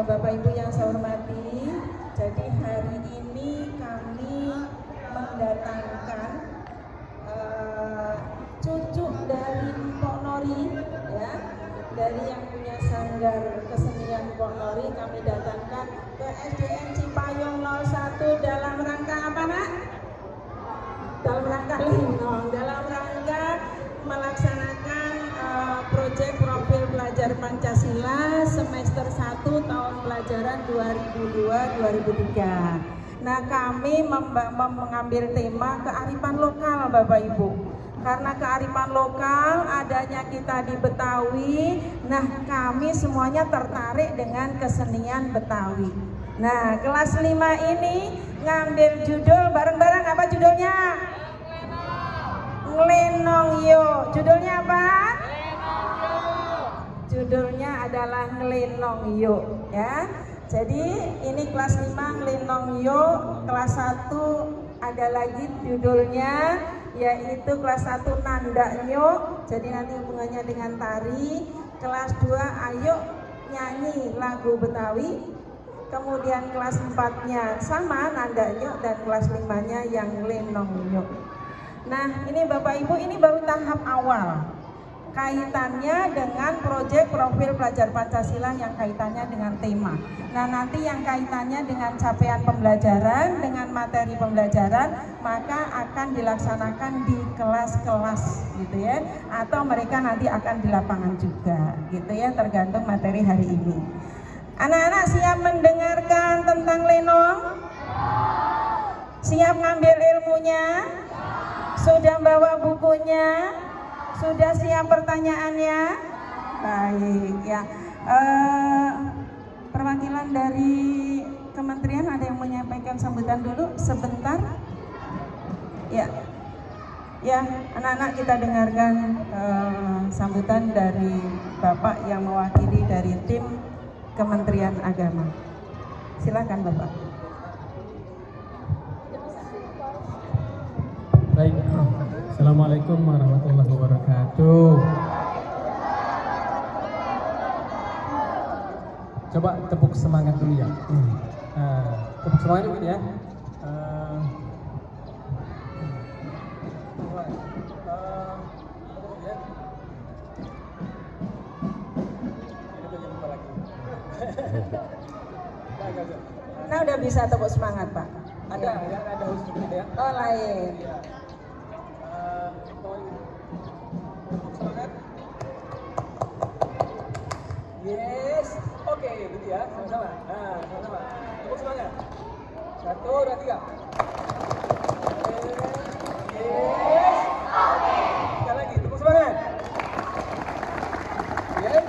Bapak Ibu yang saya hormati, jadi hari ini kami mendatangkan cucu dari Mpok Nori, ya, dari yang punya sanggar kesenian Mpok Nori, kami datangkan ke SDN Cipayung 01 dalam rangka apa, Nak? Dalam rangka Linong, dalam rangka melaksanakan proyek profil pelajar Pancasila semester 1 tahun pelajaran 2002-2003. Nah, kami mengambil tema kearifan lokal, Bapak Ibu. Karena kearifan lokal adanya kita di Betawi, nah kami semuanya tertarik dengan kesenian Betawi. Nah, kelas 5 ini ngambil judul bareng-bareng, apa judulnya? Nglenong Yo. Judulnya apa? Judulnya adalah Nglenong Yo, ya. Jadi ini kelas 5 Nglenong Yo, kelas 1 ada lagi judulnya yaitu kelas 1 Nandaknyo, jadi nanti hubungannya dengan tari. Kelas 2 ayo nyanyi lagu Betawi. Kemudian kelas 4-nya sama Nandaknyo, dan kelas 5-nya yang Nglenongnyo. Nah, ini Bapak Ibu, ini baru tahap awal kaitannya dengan proyek profil pelajar Pancasila yang kaitannya dengan tema. Nah, nanti yang kaitannya dengan capaian pembelajaran, dengan materi pembelajaran, maka akan dilaksanakan di kelas-kelas gitu ya, atau mereka nanti akan di lapangan juga gitu ya, tergantung materi hari ini. Anak-anak siap mendengarkan tentang Lenong? Siap ngambil ilmunya? Sudah bawa bukunya? Sudah siap pertanyaannya? Baik ya. Perwakilan dari kementerian ada yang menyampaikan sambutan dulu sebentar? Ya, ya anak-anak kita dengarkan sambutan dari Bapak yang mewakili dari tim Kementerian Agama. Silakan Bapak. Baik, Assalamualaikum warahmatullahi wabarakatuh. Coba tepuk semangat dulu ya. Tepuk semangat dulu ya. Nah, udah bisa tepuk semangat Pak. Ada khusus gitu ya. Oh, lain. Ya. Tepuk semangat. Yes, oke, gitu ya, sama-sama. Nah, sama-sama. Tepuk semangat. 1, 2, 3. Yes, oke. Sekali lagi, tepuk semangat. Yes,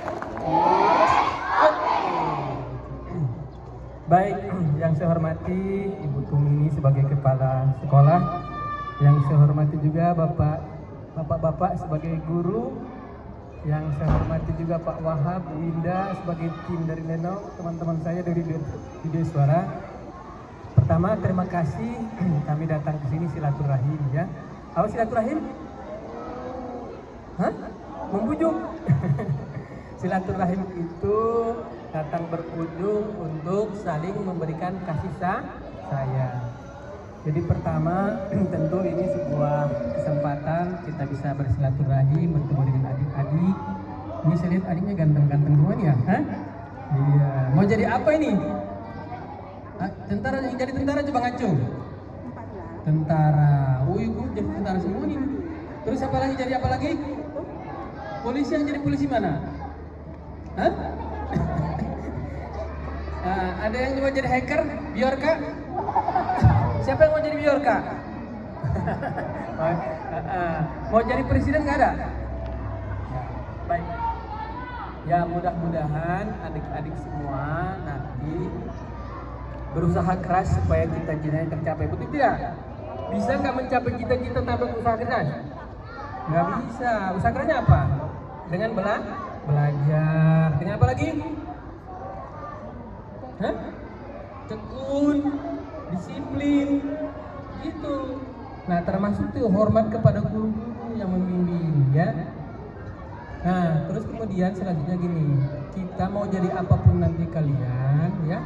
oke. Baik, yang saya hormati Ibu Tumini sebagai kepala sekolah, yang saya hormati juga bapak-bapak sebagai guru, yang saya hormati juga Pak Wahab, Winda sebagai tim dari Lenong, teman-teman saya dari Video Suara. Pertama, terima kasih kami datang ke sini silaturahim ya. Apa silaturahim? Hah? Membujuk. Silaturahim itu datang berkunjung untuk saling memberikan kasih sayang. Jadi pertama, tentu ini sebuah kesempatan kita bisa bersilaturahim, bertemu dengan adik-adik. Ini saya lihat adiknya ganteng-ganteng semua nih ya. Hah? Iya. Mau jadi apa ini? Tentara, jadi tentara coba ngaco. Tentara. Oh ibu jadi tentara semua nih. Terus apa lagi, jadi apa lagi? Polisi, yang jadi polisi mana? Hah? Ada yang mau jadi hacker, Biorka? Siapa yang mau jadi Biorka? Mau jadi presiden nggak ada? Ya, baik. Ya mudah-mudahan adik-adik semua nanti berusaha keras supaya cita-citanya tercapai. Betul tidak? Bisa nggak mencapai cita-cita tanpa usaha keras? Nggak bisa. Usaha kerasnya apa? Dengan belajar. Dengan apa lagi? Hah? Tekun, disiplin, gitu. Nah, termasuk tuh hormat kepada guru-guru yang membimbing, ya. Nah, terus kemudian selanjutnya gini, kita mau jadi apapun nanti kalian ya,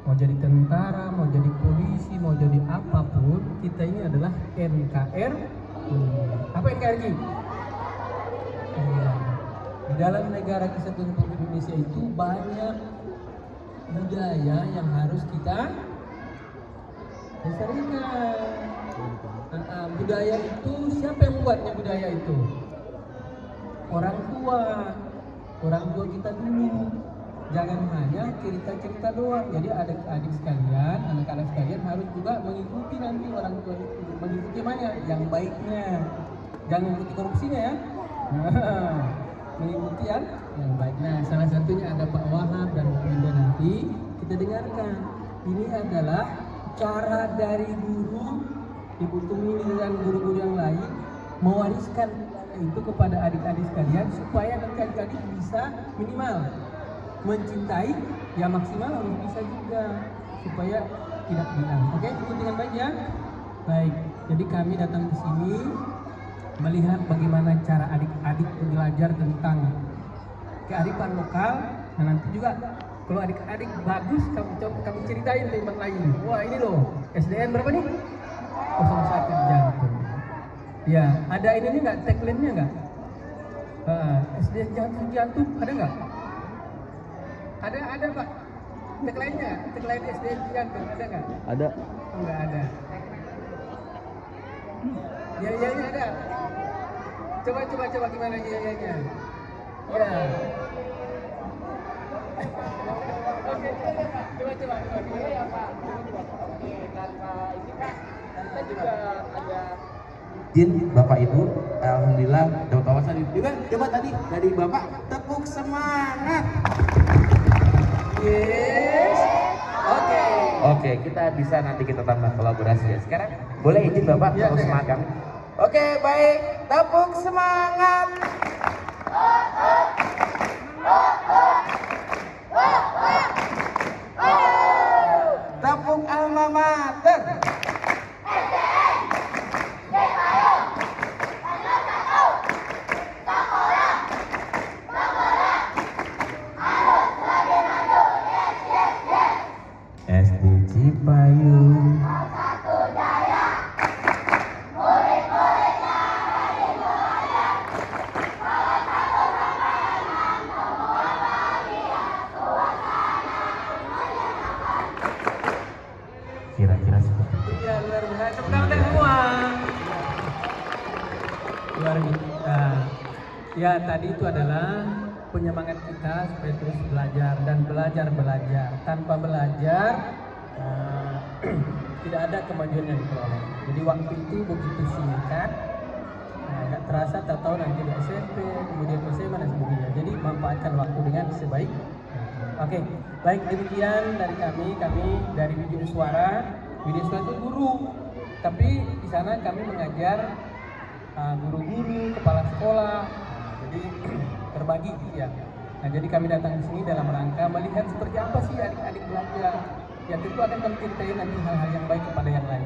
mau jadi tentara, mau jadi polisi, mau jadi apapun, kita ini adalah NKRI. Apa NKRI? Iya. Di dalam negara Kesatuan Republik Indonesia itu banyak budaya yang harus kita lestarikan. Budaya itu siapa yang membuatnya budaya itu? Orang tua kita dulu. Jangan hanya cerita-cerita doang. Jadi adik-adik sekalian, anak-anak sekalian harus juga mengikuti nanti orang tua itu. Mengikuti mana? Yang baiknya. Jangan mengikuti korupsinya ya. Mengikuti yang baik. Nah, salah satunya ada Pak Wahab dan Bu Indah nanti kita dengarkan. Ini adalah cara dari guru Ibu Tumili dan guru-guru yang lain mewariskan itu kepada adik-adik sekalian supaya nanti adik-adik bisa minimal mencintai, ya maksimal harus bisa juga supaya tidak hilang. Oke, ikuti dengan baik ya. Baik, jadi kami datang ke sini melihat bagaimana cara adik-adik belajar tentang kearifan lokal. Nah, nanti juga kalau adik-adik bagus kami ceritain tempat lain. Wah, ini loh SDN berapa nih? 01 Jantung. Ya, ada ini nggak, tagline-nya nggak? SDN Jantung ada nggak? Ada Pak. Tagline-nya, tagline SDN Jantung ada nggak? Ada. Oh, nggak ada. Ya ada. Coba gimana ya. Ya. Oke, coba gimana ya Pak? Oke, tanpa ini Pak, kita juga ada Izin Bapak Ibu, alhamdulillah dapat wawasan juga. Coba tadi dari Bapak tepuk semangat. yes. Oke, kita bisa nanti kita tambah kolaborasi ya. Sekarang boleh izin Bapak Ya, tepuk semangat kami. Oke, baik. Tepuk semangat. Tepuk alma mater. SD Cipayung. Kira-kira seperti itu. Ya, luar biasa. Tepuk tangan semua. Luar biasa. Ya, tadi itu adalah penyemangat kita supaya terus belajar dan belajar. Tanpa belajar tidak ada kemajuan yang diperoleh. Jadi waktu itu begitu singkat, nggak terasa tahu nanti di SMP, kemudian SMA dan sebagainya. Jadi manfaatkan waktu dengan sebaik. Oke, baik, demikian dari kami dari Widya Suara. Widya Suara itu guru, tapi di sana kami mengajar guru-guru, kepala sekolah. Jadi terbagi ya. Nah, jadi kami datang ke sini dalam rangka melihat seperti apa sih adik-adik belajar. Ya, tentu akan kami ceritain nanti hal-hal yang baik kepada yang lain.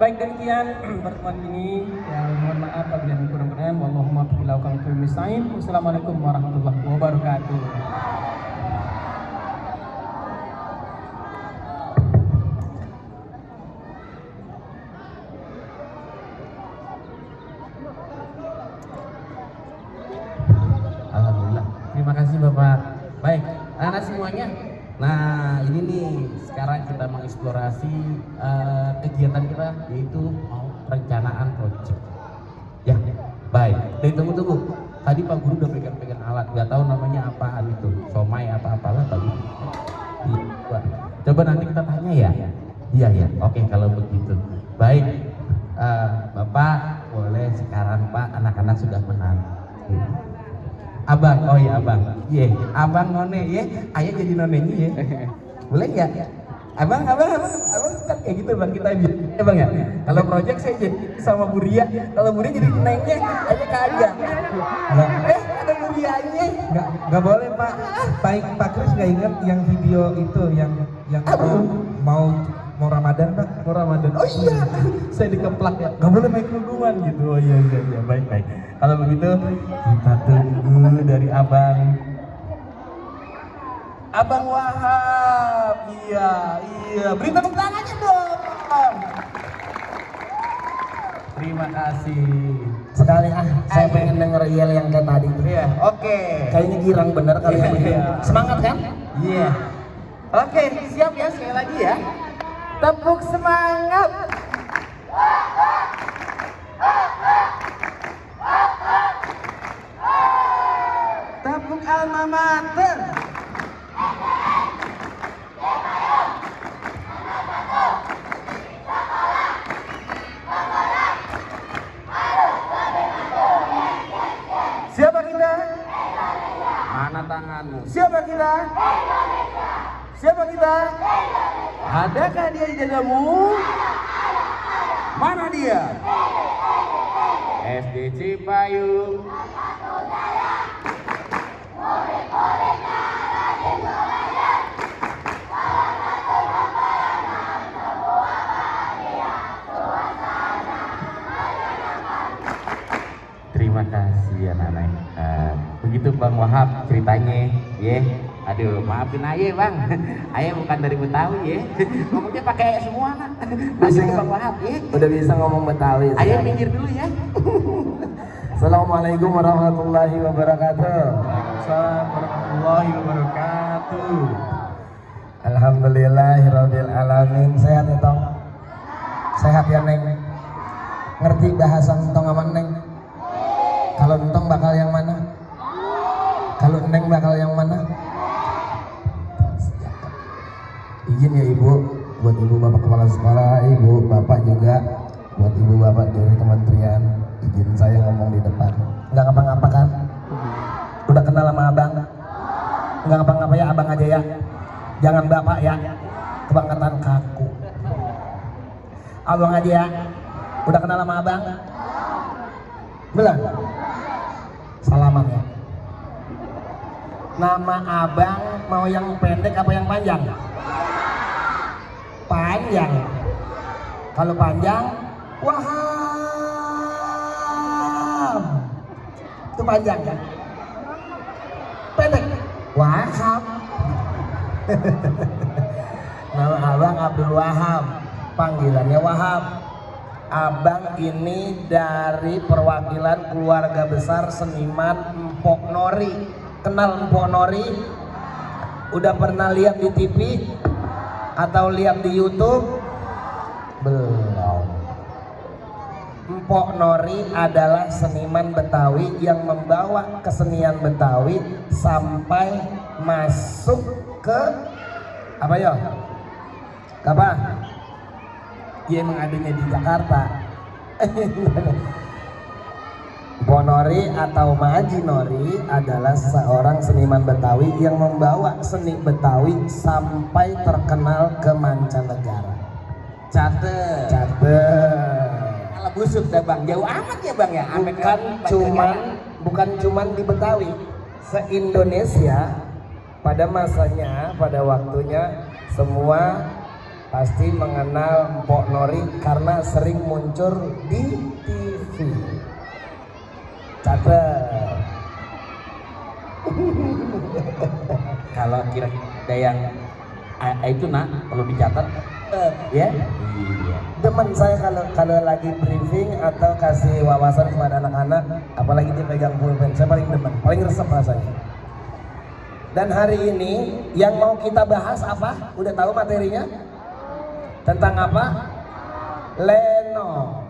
Baik, demikian pertemuan ini. Ya, mohon maaf apabila kurang berkenan. Wallahumma billahi. Wassalamualaikum warahmatullahi wabarakatuh. Alhamdulillah. Terima kasih Bapak. Baik, anak semuanya. Nah, ini nih sekarang kita mengeksplorasi kegiatan kita, yaitu mau perencanaan proyek. Ya, baik. Tunggu. Tadi Pak Guru udah pegang-pegang alat, nggak tahu namanya apaan itu, somai apa-apalah tadi. Coba nanti kita tanya ya. Iya. Oke, kalau begitu. Baik, Bapak boleh sekarang Pak, anak-anak sudah menang. Abang, oh iya Abang. Iya, Abang none ya. Ayah jadi nonenya ya. Boleh ya? Abang kan kayak gitu Bang kita ya Bang ya. Kalau project saya jadi sama Bu Ria. Kalau Bu Ria jadi nengnya, ayah kagak. Ada Bu Rianya. Nggak boleh Pak. Pak Kris nggak ingat yang video itu yang mau mau Ramadan Pak. Mau Ramadan. Oh iya, saya dikeplak ya. Gak boleh main kerudungan gitu. Oh iya, baik. Kalau begitu kita tunggu dari abang. Abang Wahab. Iya. Beri tepuk tangannya dong. Terima kasih. Sekali saya pengen denger yel yang kayak tadi. Iya, oke. Kayaknya girang bener kali ya. Iya. Semangat kan? Iya. Oke, siap ya sekali lagi ya. Tepuk semangat. Tepuk alma mater. Siapa kita? Mana tanganmu? Siapa kita? Siapa kita? Adakah dia di dadamu? Mana dia? SD Cipayung. Terima kasih anak-anak. Begitu Bang Wahab ceritanya, ya. Aduh, maafin Aye Bang, Aye bukan dari Betawi ya. Ngomongnya pakai Aye semua kan. Masih Bang Wahab ya. Udah bisa ngomong Betawi. Aye minggir dulu ya. Assalamualaikum warahmatullahi wabarakatuh. Waalaikumsalam warahmatullahi wabarakatuh. Alhamdulillahirabbil alamin. Sehat ya Tong? Sehat ya Neng? Ngerti bahasa Entong sama Neng? Kalau Entong bakal yang mana? Kalau Neng bakal yang mana? Izin ya Ibu, buat Ibu Bapak Kepala Sekolah, Ibu Bapak juga, buat Ibu Bapak dari kementerian, izin saya ngomong di depan. Nggak ngapa-ngapa kan? Udah kenal sama Abang? Nggak ngapa-ngapa ya Abang aja ya? Jangan Bapak ya, kebangetan kaku. Abang aja ya? Udah kenal sama Abang? Belum? Salaman ya. Nama Abang mau yang pendek apa yang panjang? Panjang. Kalau panjang, Wahab. Itu panjang kan? Pendek, Wahab. Nama Abang Abdul Wahab, panggilannya Wahab. Abang ini dari perwakilan keluarga besar seniman Mpok Nori. Kenal Mpok Nori? Udah pernah lihat di TV? Atau lihat di YouTube? Belum. Mpok Nori adalah seniman Betawi yang membawa kesenian Betawi sampai masuk ke apa ya? Apa? Dia emang adanya di Jakarta. Mpok Nori atau Maji Nori adalah seorang seniman Betawi yang membawa seni Betawi sampai terkenal ke mancanegara. Catet. Kalau busuk dah Bang, jauh amat ya Bang ya. Bukan cuman di Betawi, se-Indonesia pada masanya, pada waktunya semua pasti mengenal Mpok Nori karena sering muncul di TV. Catat. Kalau kira ada yang itu nak perlu dicatat ya. Iya. Teman saya kalau lagi briefing atau kasih wawasan kepada anak-anak, apalagi dia pegang pulpen, saya paling demen, paling resep rasanya. Dan hari ini yang mau kita bahas apa? Udah tahu materinya? Tentang apa? Lenong.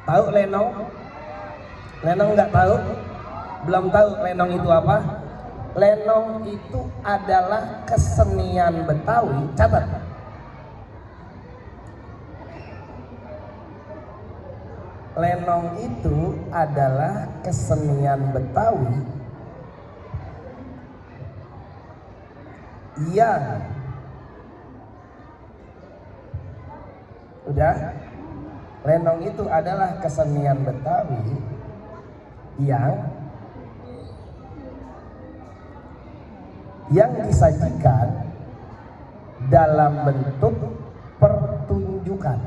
Tahu lenong? Lenong nggak tahu? Belum tahu lenong itu apa? Lenong itu adalah kesenian Betawi. Catat. Lenong itu adalah kesenian Betawi yang udah. Lenong itu adalah kesenian Betawi yang disajikan dalam bentuk pertunjukan.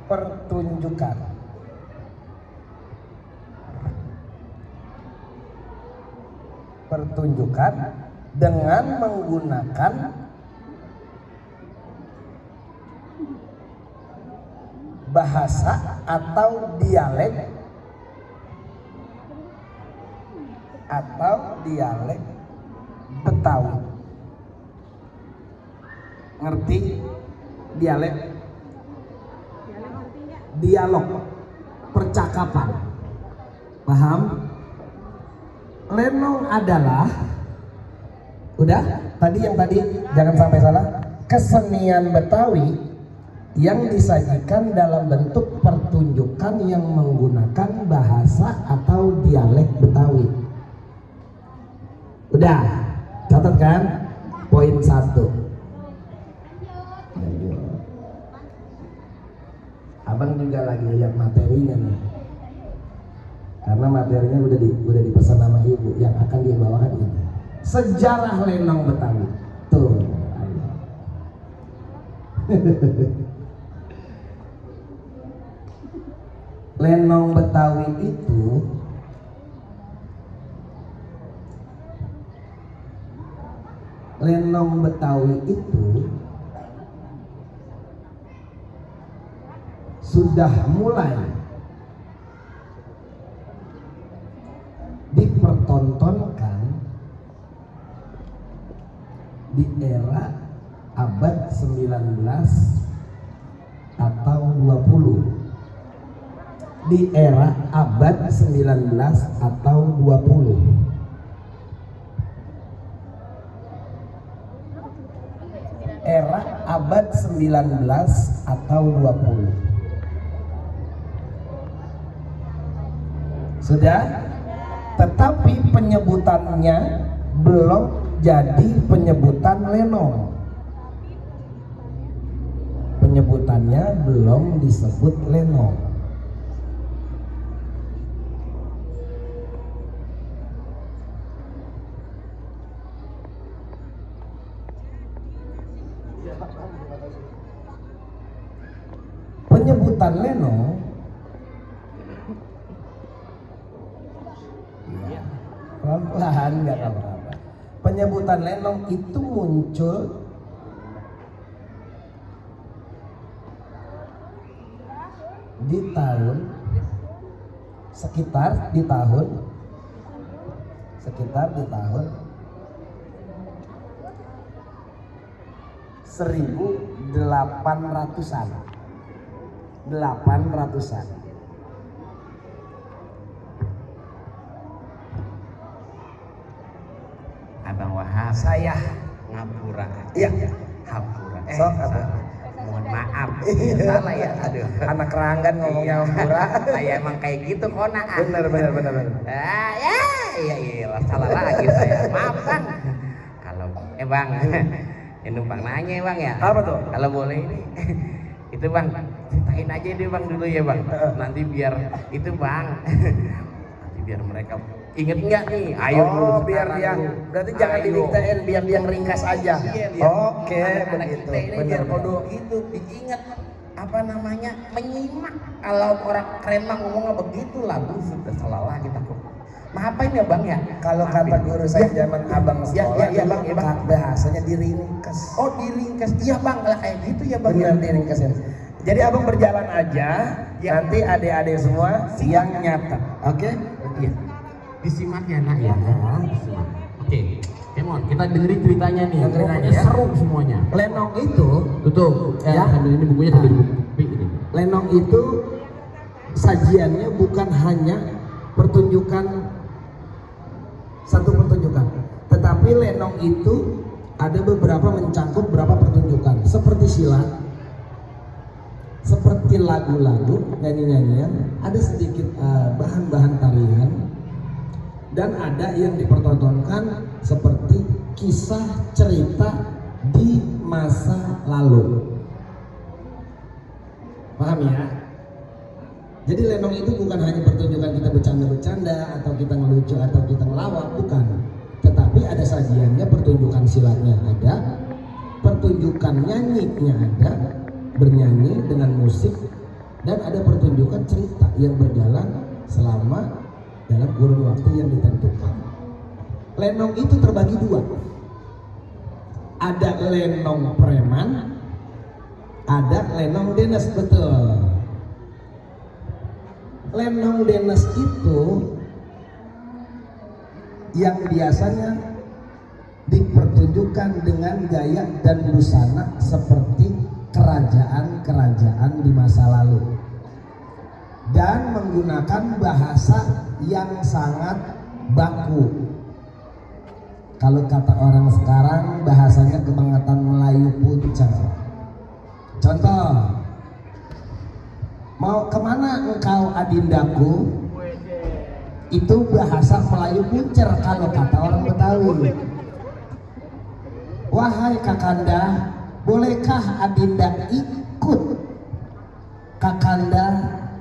Pertunjukan. Pertunjukan dengan menggunakan bahasa atau dialek Betawi. Ngerti dialek? Dialog, percakapan. Paham? Lenong adalah, udah? Tadi jangan sampai salah. Kesenian Betawi yang disajikan dalam bentuk pertunjukan yang menggunakan bahasa atau dialek Betawi. Udah, catat kan? Poin 1. Abang juga lagi lihat materinya nih, karena materinya udah dipesan sama ibu yang akan dibawakan ini. Sejarah lenong Betawi. Tuh, ayo. Lenong Betawi itu sudah mulai dipertontonkan di era abad 19 atau 20. Di era abad 19 atau 20. Era abad 19 atau 20. Sudah? Tetapi penyebutannya belum jadi penyebutan lenong. Penyebutannya belum disebut lenong. Penyebutan lenong pelan-pelan, nggak apa-apa. Penyebutan lenong itu muncul di tahun sekitar di tahun 1800-an. 800-an. Abang Wahab, Saya ngapura. iya. Hapura. Sok, apa? Mohon maaf. Salah ya. Aduh. Anak keranggan ngomongnya Hampura. Saya emang kayak gitu kona. Bener. Iya, salah lagi saya. Maaf Bang. Kalau Bang, ini numpang nanya Bang ya. Apa tuh? Kalau boleh ini, itu Bang, ceritain aja deh Bang dulu ya Bang. Nanti biar itu Bang, nanti biar mereka inget nggak nih? Ayo dulu biar sekarang yang dulu. berarti jangan Ayo. didiktein, biar yang ringkas aja. Iya, biar Oke, anak-anak begitu. kita ini biar kodo itu diingat apa namanya, menyimak. Kalau orang keren mah ngomongnya begitu lah, Bu. Sudah salah lagi takut. Maafin ya Bang ya. Kalau kata guru saya zaman abang sekolah, ya, Bang, ya, Bang. bahasanya diringkas. Oh diringkas, iya Bang, kalau kayak gitu ya Bang. Benar, diringkasin. Jadi abang berjalan aja, Ya. nanti adik-adik semua yang nyata. Oke? Iya. Disimak ya nak ya. Disimak. Oke. Kemon, kita dengerin ceritanya nih. Dengerin aja Pokoknya ya. seru semuanya. Lenong itu, Tutup. Ya. Sambil ini bukunya sambil buku ini. lenong itu sajiannya bukan hanya satu pertunjukan, tetapi lenong itu ada beberapa mencangkup beberapa pertunjukan, seperti silat, seperti lagu-lagu, nyanyi-nyanyian, ada sedikit bahan-bahan tarian, dan ada yang dipertontonkan seperti kisah cerita di masa lalu. Paham ya? Jadi lenong itu bukan hanya pertunjukan kita bercanda-bercanda atau kita ngelucu atau kita ngelawak, bukan. Tetapi ada sajiannya pertunjukan silatnya ada, pertunjukan nyanyinya ada, bernyanyi dengan musik, dan ada pertunjukan cerita yang berjalan selama dalam kurun waktu yang ditentukan. Lenong itu terbagi dua. Ada lenong preman, ada lenong denes, betul. Lenong denes itu yang biasanya dipertunjukkan dengan gaya dan busana seperti kerajaan-kerajaan di masa lalu dan menggunakan bahasa yang sangat baku. Kalau kata orang sekarang bahasanya kebangetan Melayu puncer. Contoh, mau kemana engkau adindaku? Itu bahasa Melayu puncer kalau kata orang Betawi. Wahai kakanda, bolehkah adinda ikut kakanda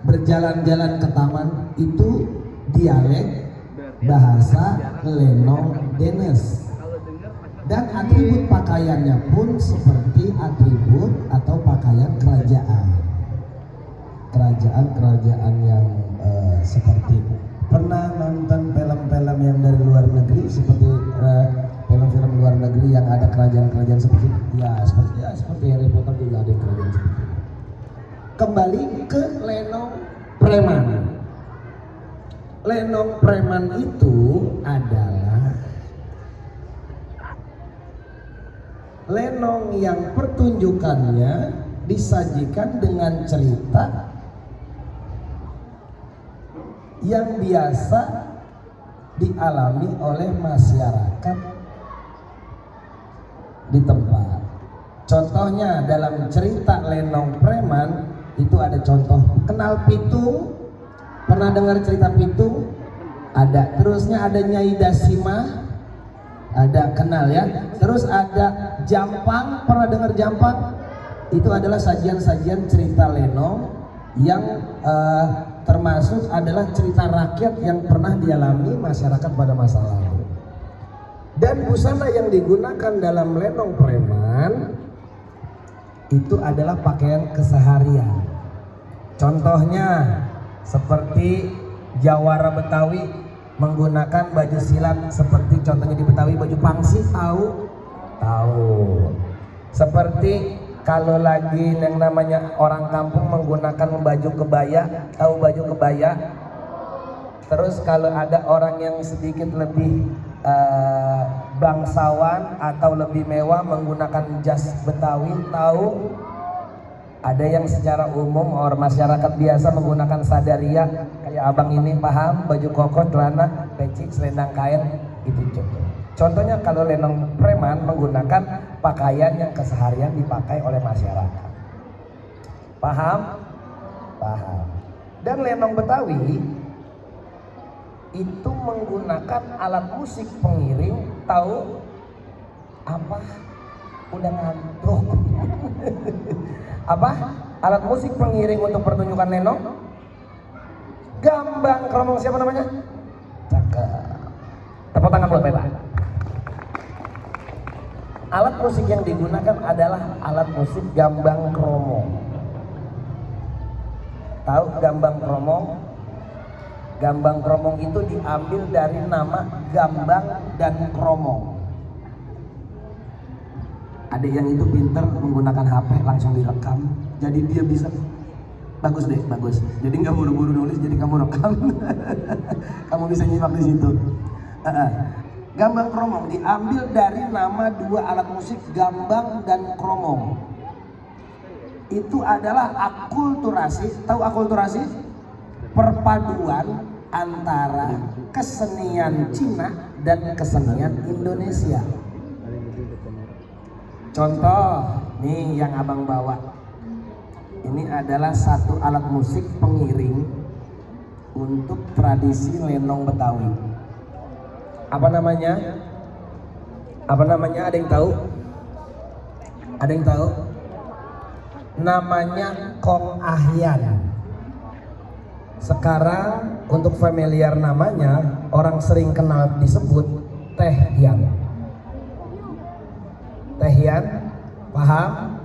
berjalan-jalan ke taman? Itu dialek bahasa lenong denes. Dan atribut pakaiannya pun seperti atribut atau pakaian kerajaan. Kerajaan-kerajaan yang seperti pernah nonton film-film yang dari luar negeri seperti film-film luar negeri yang ada kerajaan-kerajaan seperti seperti Harry Potter juga ada kerajaan seperti itu. Kembali ke lenong preman. Lenong preman itu adalah lenong yang pertunjukannya disajikan dengan cerita yang biasa dialami oleh masyarakat di tempat. Contohnya dalam cerita lenong preman itu ada contoh, kenal pitung? Pernah dengar cerita pitung? Ada. Terusnya ada Nyai Dasimah, ada, kenal ya. Terus ada jampang, pernah dengar jampang? Itu adalah sajian-sajian cerita lenong yang termasuk adalah cerita rakyat yang pernah dialami masyarakat pada masa lalu. Dan busana yang digunakan dalam lenong preman itu adalah pakaian keseharian. Contohnya seperti Jawara Betawi menggunakan baju silat seperti contohnya di Betawi baju pangsi, tahu? Seperti kalau lagi yang namanya orang kampung menggunakan baju kebaya, tahu baju kebaya? Terus kalau ada orang yang sedikit lebih bangsawan atau lebih mewah menggunakan jas Betawi, tahu? Ada yang secara umum orang masyarakat biasa menggunakan sadaria, kayak abang ini paham, baju koko, celana, peci, selendang kain, itu contoh. Contohnya kalau lenong preman menggunakan pakaian yang keseharian dipakai oleh masyarakat. Paham? Paham. Dan lenong Betawi itu menggunakan alat musik pengiring, tahu apa? Udah ngantuk. Apa? Alat musik pengiring untuk pertunjukan lenong? Gambang kromong, siapa namanya? Cakep. Tepuk tangan buat Peta. Alat musik yang digunakan adalah alat musik gambang kromong. Tahu gambang kromong? Gambang kromong itu diambil dari nama gambang dan kromong. Ada yang itu pinter menggunakan HP langsung direkam, jadi dia bisa bagus deh, bagus. Jadi nggak buru-buru nulis, jadi kamu rekam, kamu bisa nyimak di situ. Gambang kromong diambil dari nama dua alat musik gambang dan kromong. Itu adalah akulturasi, tahu akulturasi? Perpaduan antara kesenian Cina dan kesenian Indonesia. Contoh nih yang abang bawa, ini adalah satu alat musik pengiring untuk tradisi lenong Betawi. Apa namanya? Apa namanya? Ada yang tahu? Ada yang tahu? Namanya Kong Ahyan. Sekarang untuk familiar namanya orang sering kenal disebut Teh Hyang. Tehian, paham?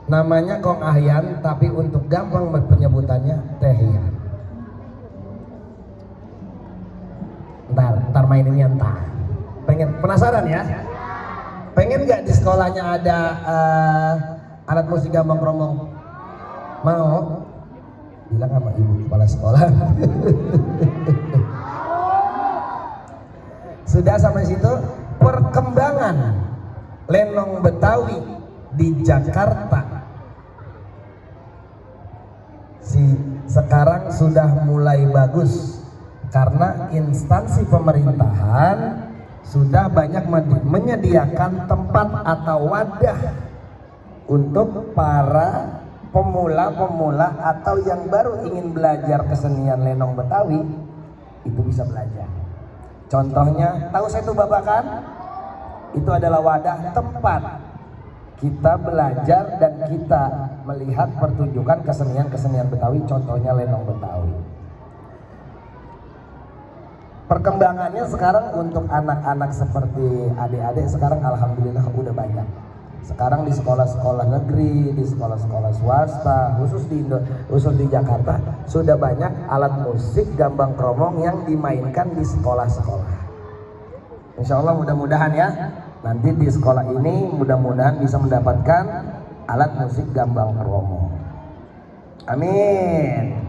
Namanya Kong Ahyan, tapi untuk gampang penyebutannya Tehian. Ntar main ini entar. Pengen penasaran ya? Pengen nggak di sekolahnya ada alat musik gambang kromong? Mau? Bilang sama ibu kepala sekolah. Sudah sampai situ. Perkembangan lenong Betawi di Jakarta sekarang sudah mulai bagus karena instansi pemerintahan sudah banyak menyediakan tempat atau wadah untuk para pemula-pemula atau yang baru ingin belajar kesenian lenong Betawi itu bisa belajar. Contohnya, tahu Setu Babakan? Itu adalah wadah tempat kita belajar dan kita melihat pertunjukan kesenian-kesenian Betawi, contohnya lenong Betawi. Perkembangannya sekarang untuk anak-anak seperti adik-adik sekarang alhamdulillah udah banyak. Sekarang di sekolah-sekolah negeri, di sekolah-sekolah swasta, khusus di Jakarta sudah banyak alat musik gambang kromong yang dimainkan di sekolah-sekolah. Insya Allah mudah-mudahan ya, nanti di sekolah ini mudah-mudahan bisa mendapatkan alat musik gambang kromong. Amin.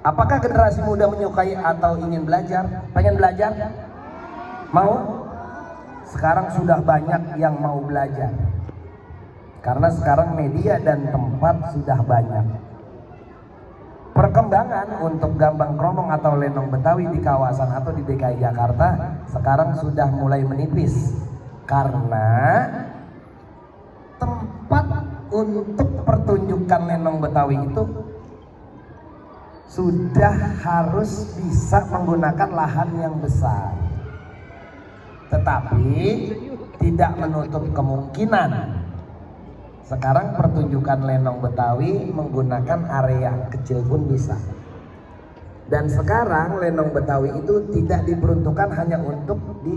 Apakah generasi muda menyukai atau ingin belajar? Pengen belajar? Mau? Sekarang sudah banyak yang mau belajar. Karena sekarang media dan tempat sudah banyak. Perkembangan untuk gambang kromong atau lenong Betawi di kawasan atau di DKI Jakarta sekarang sudah mulai menipis. Karena tempat untuk pertunjukan lenong Betawi itu sudah harus bisa menggunakan lahan yang besar. Tetapi tidak menutup kemungkinan sekarang pertunjukan lenong Betawi menggunakan area kecil pun bisa. Dan sekarang lenong Betawi itu tidak diperuntukkan hanya untuk di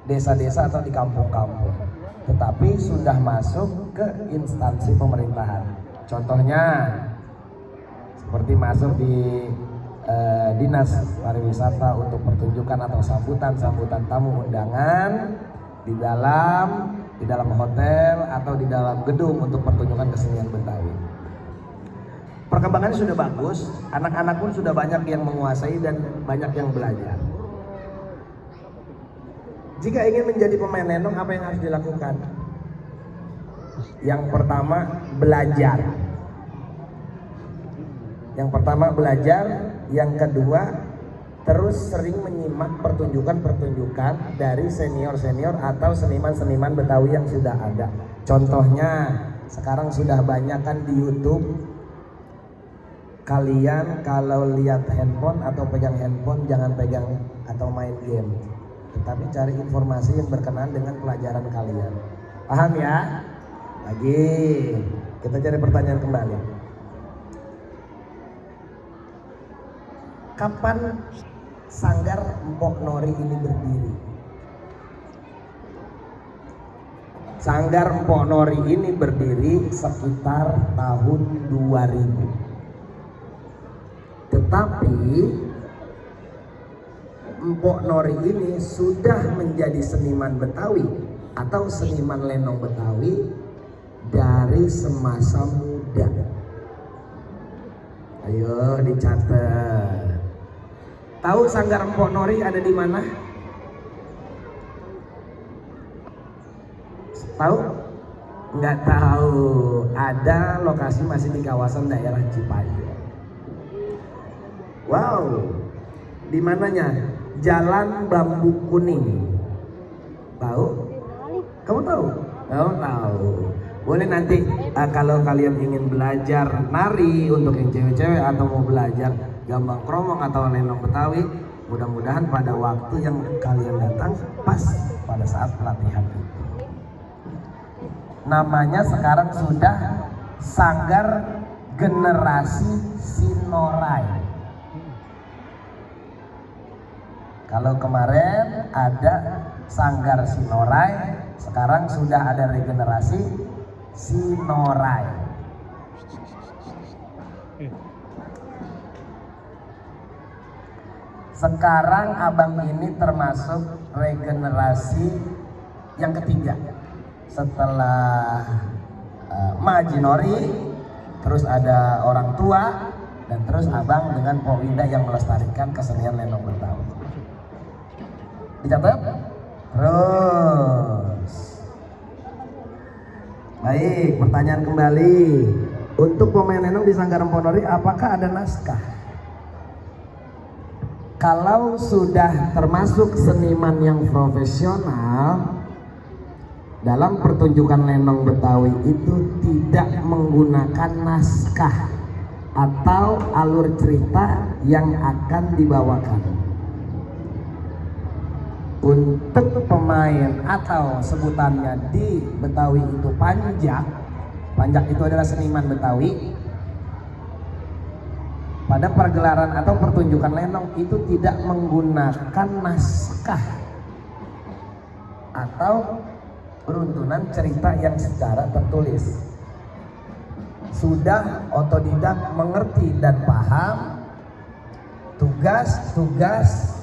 desa-desa atau di kampung-kampung, tetapi sudah masuk ke instansi pemerintahan. Contohnya seperti masuk di Dinas Pariwisata untuk pertunjukan atau sambutan tamu undangan di dalam hotel atau di dalam gedung untuk pertunjukan kesenian Betawi. Perkembangannya sudah bagus, anak-anak pun sudah banyak yang menguasai dan banyak yang belajar. Jika ingin menjadi pemain lenong, apa yang harus dilakukan? Yang pertama, belajar. Yang kedua, terus sering menyimak pertunjukan-pertunjukan dari senior-senior atau seniman-seniman Betawi yang sudah ada. Contohnya, sekarang sudah banyak kan di YouTube. Kalian kalau lihat handphone atau pegang handphone, jangan pegang atau main game, tetapi cari informasi yang berkenaan dengan pelajaran kalian. Paham ya? Lagi, kita cari pertanyaan kembali. Kapan Sanggar Mpok Nori ini berdiri? Sanggar Mpok Nori ini berdiri sekitar tahun 2000. Tetapi Mpok Nori ini sudah menjadi seniman Betawi atau seniman lenong Betawi dari semasa muda. Ayo dicatat. Tahu Sanggar Mpok Nori ada di mana? Tahu? Nggak tahu. Ada lokasi masih di kawasan daerah Cipayung. Wow. Di mananya? Jalan Bambu Kuning. Tahu? Kamu tahu? Kamu tahu. Boleh nanti kalau kalian ingin belajar nari untuk yang cewek-cewek atau mau belajar gambang kromong atau lenong Betawi, mudah-mudahan pada waktu yang kalian datang pas pada saat pelatihan itu. Namanya sekarang sudah Sanggar Generasi Sinorai. Kalau kemarin ada Sanggar Sinorai, sekarang sudah ada regenerasi Sinorai. Sekarang abang ini termasuk regenerasi yang ketiga setelah Majinori, terus ada orang tua, dan terus abang dengan Pak Winda yang melestarikan kesenian lenong Betawi. Dicatat? Terus. Baik, pertanyaan kembali. Untuk pemain lenong di Sanggar Emponori, apakah ada naskah? Kalau sudah termasuk seniman yang profesional, dalam pertunjukan lenong Betawi itu tidak menggunakan naskah atau alur cerita yang akan dibawakan. Untuk pemain atau sebutannya di Betawi itu panjak. Panjak itu adalah seniman Betawi. Pada pergelaran atau pertunjukan lenong itu tidak menggunakan naskah atau runtunan cerita yang secara tertulis. Sudah otodidak mengerti dan paham tugas-tugas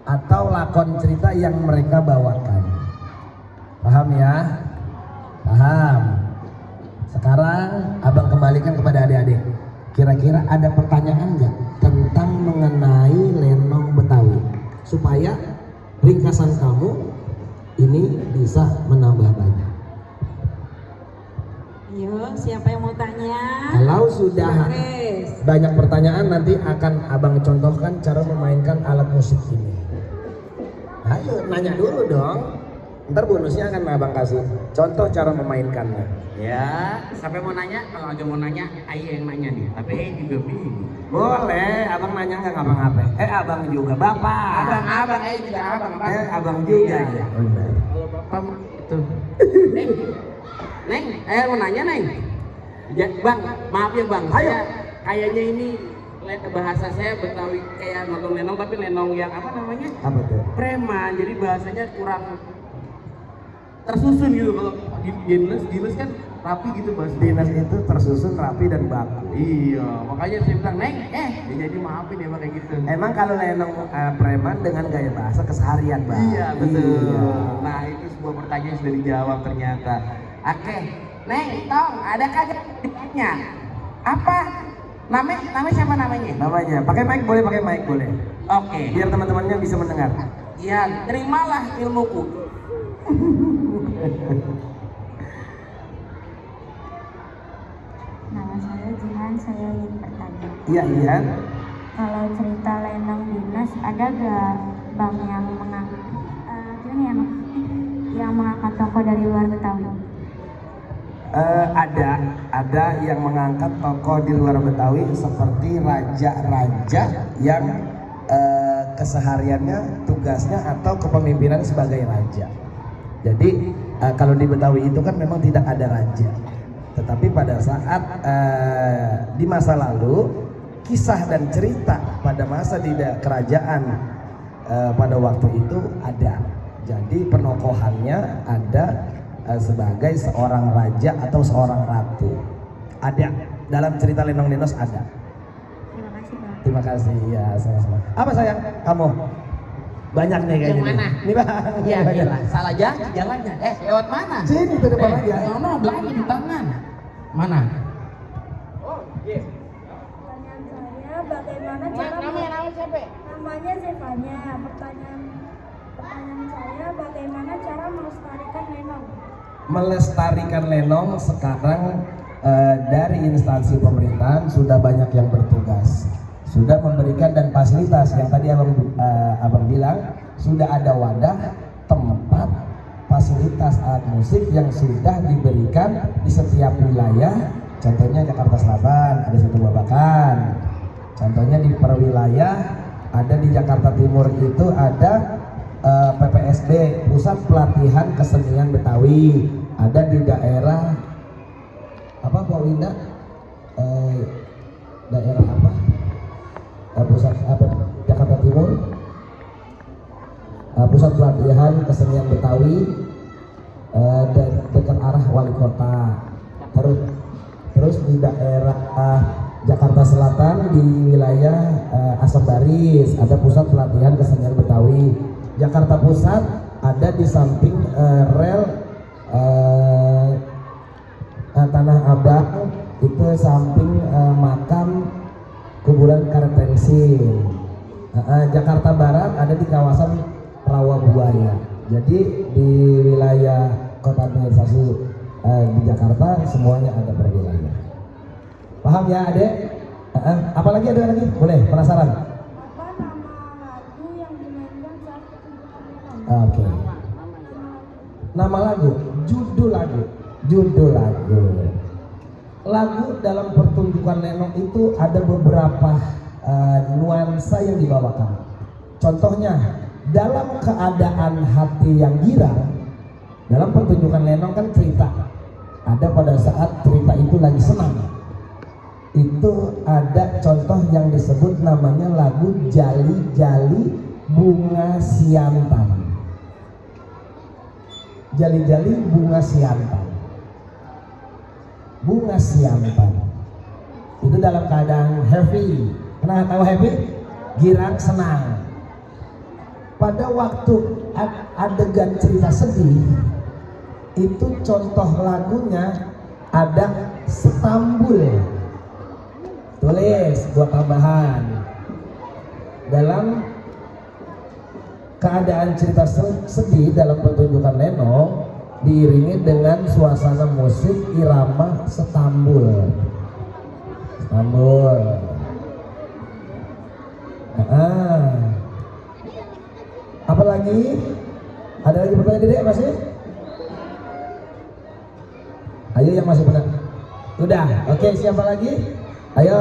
atau lakon cerita yang mereka bawakan. Paham ya? Paham. Sekarang abang kembalikan kepada adik-adik. Kira-kira ada pertanyaan nggak tentang mengenai lenong Betawi, supaya ringkasan kamu ini bisa menambah banyak. Yuk, siapa yang mau tanya? Kalau sudah Chris. banyak pertanyaan, nanti akan abang contohkan cara memainkan alat musik ini. Ayo nanya dulu dong. Ntar bonusnya akan abang kasih contoh cara memainkannya. Ya, sampai mau nanya, kalau agak mau nanya, ayah yang nanya nih. Tapi juga bingung. Boleh, abang nanya nggak ngapa-ngapa. Abang juga, bapak. Abang, juga abang. Abang juga ya. Kalau bapak mah itu. Neng, mau nanya Neng. Ya, Bang, maaf ya Bang. Ayo. Kayaknya ini bahasa saya Betawi kayak nonton lenong, tapi lenong yang apa namanya? Apa tuh? Preman, jadi bahasanya kurang tersusun gitu. Kalau dinas kan rapi gitu bahasa. Dinas itu tersusun, rapi dan baku. Iya, makanya saya bilang Neng, ya jadi maafin ya Bang kayak gitu. Emang kalau lenong preman dengan gaya bahasa keseharian, Bang. Iya betul. Iya. Nah itu sebuah pertanyaan sudah dijawab ternyata. Oke, Neng, Tong, ada kagak ditanya? Apa? Namanya siapa namanya? Namanya, pakai mic boleh, pakai mic boleh. Oke. Biar teman-temannya bisa mendengar. Ya, terimalah ilmuku. Nama saya Jihan, saya ingin bertanya. Iya, iya. Kalau cerita lenong dinas, ada gak bang yang mengangkat, yang mengangkat tokoh dari luar Betawi? Ada yang mengangkat tokoh di luar Betawi seperti raja-raja yang kesehariannya, tugasnya atau kepemimpinan sebagai raja. Jadi kalau di Betawi itu kan memang tidak ada raja. Tetapi pada saat di masa lalu, kisah dan cerita pada masa di kerajaan pada waktu itu ada. Jadi penokohannya ada sebagai seorang raja atau seorang ratu. Ada dalam cerita Lenong Dinos ada. Terima kasih bang. Terima kasih ya, sama-sama. Apa sayang? Kamu? Banyak nih kayaknya. Yang mana? Nih Bang. Iya, Banyak. gila. Salah jalannya. Lewat mana? Sini ke depan aja. Sono belakang di tangan. Mana? Pertanyaan saya, bagaimana cara Namanya siapa? namanya Zevanya. Pertanyaan saya, bagaimana cara melestarikan lenong? Melestarikan lenong sekarang dari instansi pemerintahan sudah banyak yang bertugas, sudah memberikan dan fasilitas yang tadi abang bilang, sudah ada wadah tempat fasilitas alat musik yang sudah diberikan di setiap wilayah. Contohnya Jakarta Selatan ada satu babakan, contohnya di perwilayah ada di Jakarta Timur itu ada PPSB, Pusat Pelatihan Kesenian Betawi, ada di daerah apa Pak Winda? Daerah apa? Pusat apa? Jakarta Timur? pusat pelatihan kesenian Betawi dekat arah Wali Kota. Terus di daerah Jakarta Selatan di wilayah Asam Baris ada pusat pelatihan kesenian Betawi. Jakarta Pusat ada di samping rel Tanah Abang, itu samping makam kuburan Kartensing. Jakarta Barat ada di kawasan Rawabuaya. Jadi di wilayah kota administrasi di Jakarta semuanya ada per wilayah. Paham ya adek? Apalagi ada lagi? Boleh, penasaran? Apa nama lagu yang dimainkan saat pertunjukan Lenong? Oke. Nama lagu, judul lagu. Lagu dalam pertunjukan Lenong itu ada beberapa nuansa yang dibawakan. Contohnya, dalam keadaan hati yang girang, dalam pertunjukan Lenong kan cerita. Ada pada saat cerita itu lagi senang. Itu ada contoh yang disebut namanya lagu Jali-Jali Bunga Siantan. Jali-Jali Bunga Siantan. Bunga Siantan. Itu dalam keadaan happy. Pernah tahu happy? Girang, senang. Pada waktu adegan cerita sedih, itu contoh lagunya ada Setambul. Tulis buat tambahan. Dalam keadaan cerita sedih dalam pertunjukan Lenong diiringi dengan suasana musik irama Setambul. Setambul. Apa lagi? Ada lagi pertanyaan Dedek masih? Ayo yang masih pernah. Udah, oke, siapa lagi? Ayo,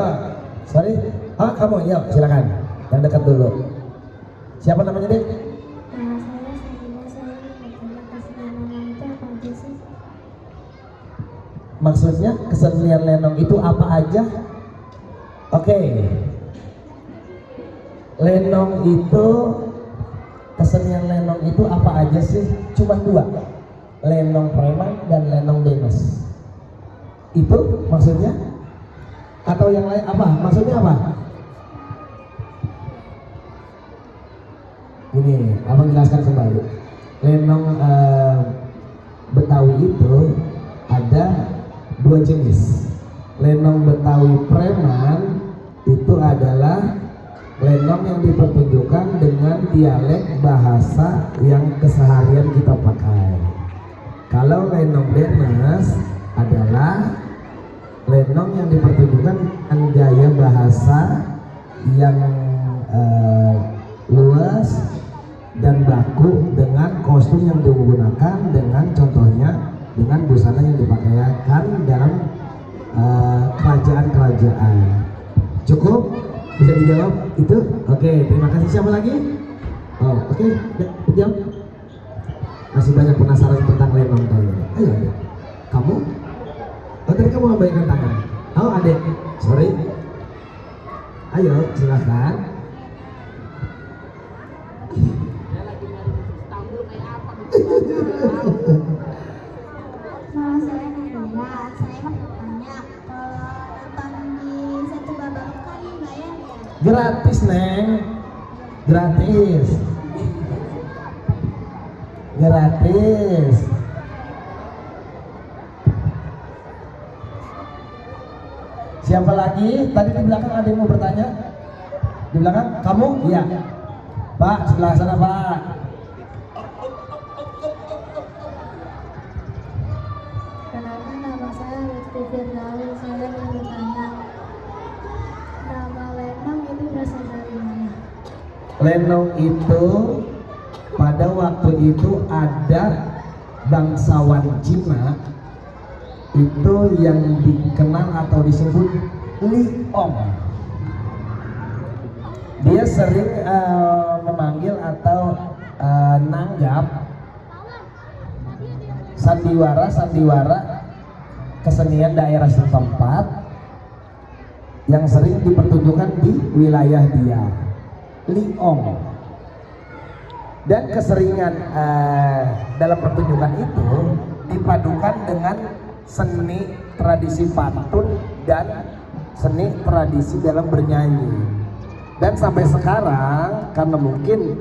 sorry. Kamu, yuk silakan. Yang dekat dulu. Siapa namanya Dek? Nama saya Sabina, saya ingin bertanya kesenian Lenong itu apa aja sih? Maksudnya kesenian Lenong itu apa aja? Oke. Lenong itu, kesenian Lenong itu apa aja sih? Cuma dua, Lenong Preman dan Lenong Demes. Itu maksudnya? Atau yang lain apa? Maksudnya apa? Ini, abang jelaskan kembali. Lenong Betawi itu ada dua jenis. Lenong Betawi Preman itu adalah lenong yang dipertunjukkan dengan dialek bahasa yang keseharian kita pakai. Kalau lenong Demes adalah lenong yang dipertunjukkan dengan gaya bahasa yang luas dan baku dengan kostum yang digunakan, dengan contohnya dengan busana yang dipakaikan dalam kerajaan-kerajaan. Cukup? Bisa dijawab itu? Oke, terima kasih. Siapa lagi? Oh, oke, jawab. Masih banyak penasaran tentang lenong tadi. Ayo, adek. Kamu? Oh, tadi kamu memberikan tangan. Oh, adek. Sorry. Ayo, silahkan. Nama saya Nabila, saya mau bertanya, kalau nonton di Satu Babakan bayar ya? Gratis, Neng. Gratis. Gratis. Siapa lagi? Tadi di belakang ada yang mau bertanya? Di belakang? Kamu? Iya. Pak, sebelah sana, Pak. Kenalkan, nama saya Lutfi Firdaus. Saya ingin bertanya, nama Lenong itu berasal dari mana? Lenong itu pada waktu itu ada bangsawan Cina itu yang dikenal atau disebut Liong. Dia sering memanggil atau nanggap sandiwara kesenian daerah setempat yang sering dipertunjukkan di wilayah dia. Liong. Dan keseringan dalam pertunjukan itu dipadukan dengan seni tradisi pantun dan seni tradisi dalam bernyanyi. Dan sampai sekarang karena mungkin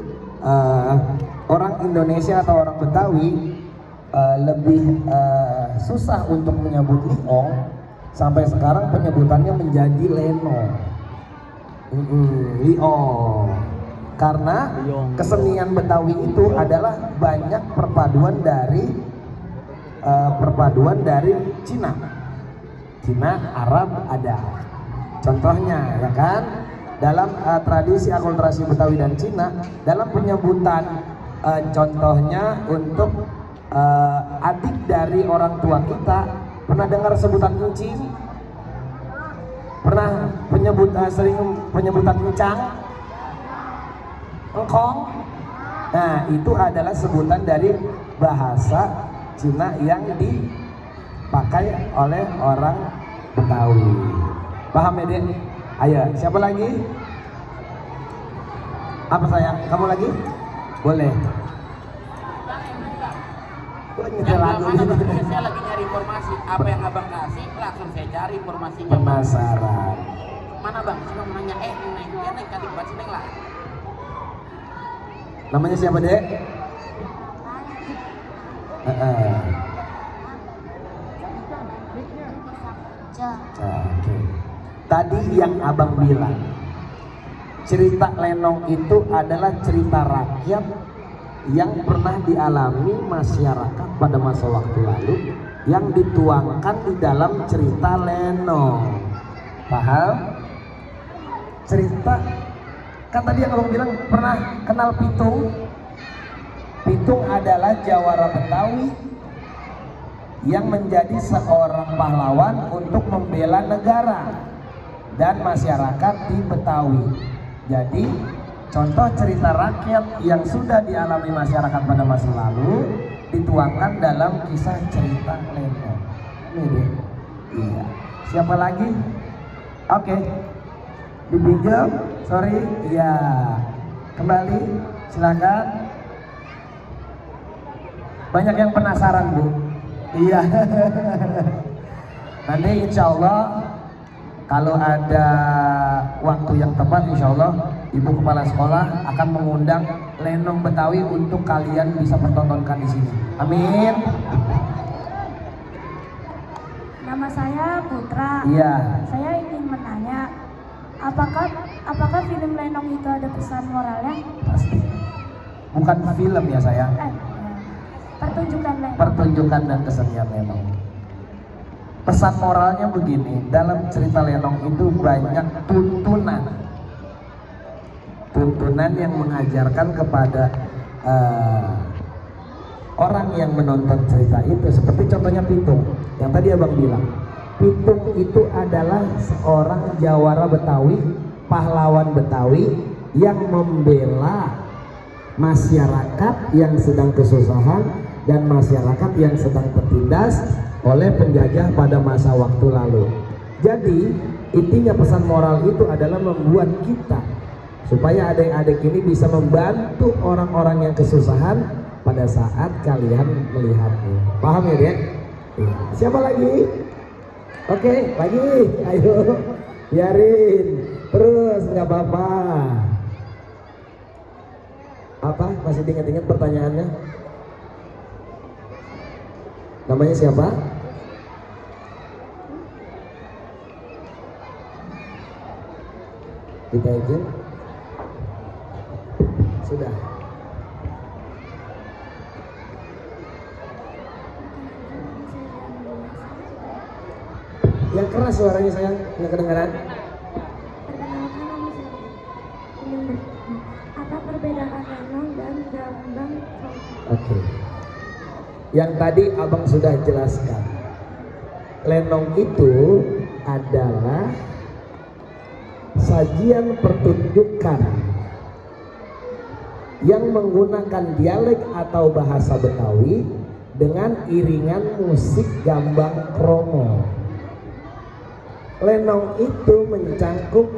orang Indonesia atau orang Betawi lebih susah untuk menyebut liong, sampai sekarang penyebutannya menjadi lenong. Liong. Karena kesenian Betawi itu adalah banyak perpaduan dari Cina, Arab ada. Contohnya ya kan, dalam tradisi akulturasi Betawi dan Cina, dalam penyebutan contohnya untuk adik dari orang tua kita, pernah dengar sebutan encing? Pernah sering penyebutan encang? Engkong? Nah, itu adalah sebutan dari bahasa Cina yang dipakai oleh orang Betawi. Paham ya, Dek? Ayo, siapa lagi? Apa sayang? Kamu lagi? Boleh. Saya lagi nyari informasi. Apa yang abang kasih, langsung saya cari informasinya. Penasaran. Mana bang? Saya mau nanya, neng cantik banget sih neng lah. Namanya siapa, Dek? Oke. Tadi yang abang bilang, cerita lenong itu adalah cerita rakyat yang pernah dialami masyarakat pada masa waktu lalu, yang dituangkan di dalam cerita lenong. Paham? Cerita, kan tadi yang abang bilang pernah kenal pitung. Pitung adalah jawara Betawi yang menjadi seorang pahlawan untuk membela negara dan masyarakat di Betawi. Jadi contoh cerita rakyat yang sudah dialami masyarakat pada masa lalu dituangkan dalam kisah cerita lenong. Ini iya. Siapa lagi? Oke. Dipinjam, sorry, ya. Kembali, silakan. Banyak yang penasaran, Bu. Iya. Nanti insya Allah kalau ada waktu yang tepat, insya Allah Ibu Kepala Sekolah akan mengundang lenong Betawi untuk kalian bisa pertontonkan di sini. Amin. Nama saya Putra. Iya. Saya ingin menanya, apakah film lenong itu ada pesan moralnya? Pasti. Bukan film ya sayang. Pertunjukan lenong. Pertunjukan dan kesenian lenong. Pesan moralnya begini, dalam cerita lenong itu banyak tuntunan yang mengajarkan kepada orang yang menonton cerita itu. Seperti contohnya Pitung yang tadi abang bilang. Pitung itu adalah seorang jawara Betawi, pahlawan Betawi yang membela masyarakat yang sedang kesusahan dan masyarakat yang sedang tertindas oleh penjajah pada masa waktu lalu. Jadi intinya pesan moral itu adalah membuat kita supaya adik-adik ini bisa membantu orang-orang yang kesusahan pada saat kalian melihatnya. Paham ya, Dek? Siapa lagi? Oke, lagi. Ayo, biarin. Terus, nggak apa-apa. Apa? Masih diingat-ingat pertanyaannya? Namanya siapa? Kita izin. Sudah. Yang keras suaranya sayang, nggak kedengaran. Perkenalkan nama saya. Apa perbedaan lenong dan gambang kromong? Oke. Yang tadi abang sudah jelaskan. Lenong itu adalah sajian pertunjukan yang menggunakan dialek atau bahasa Betawi dengan iringan musik gambang kromo. Lenong itu mencangkup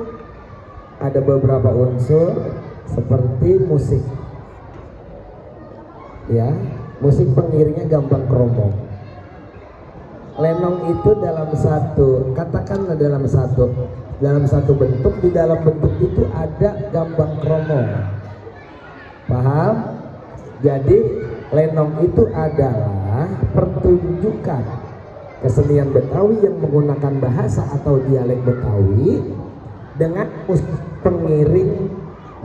ada beberapa unsur seperti musik, ya, musik pengiringnya gambang kromong. Lenong itu dalam satu, katakanlah dalam satu bentuk, di dalam bentuk itu ada gambang kromong. Paham? Jadi lenong itu adalah pertunjukan kesenian Betawi yang menggunakan bahasa atau dialek Betawi dengan musik pengiring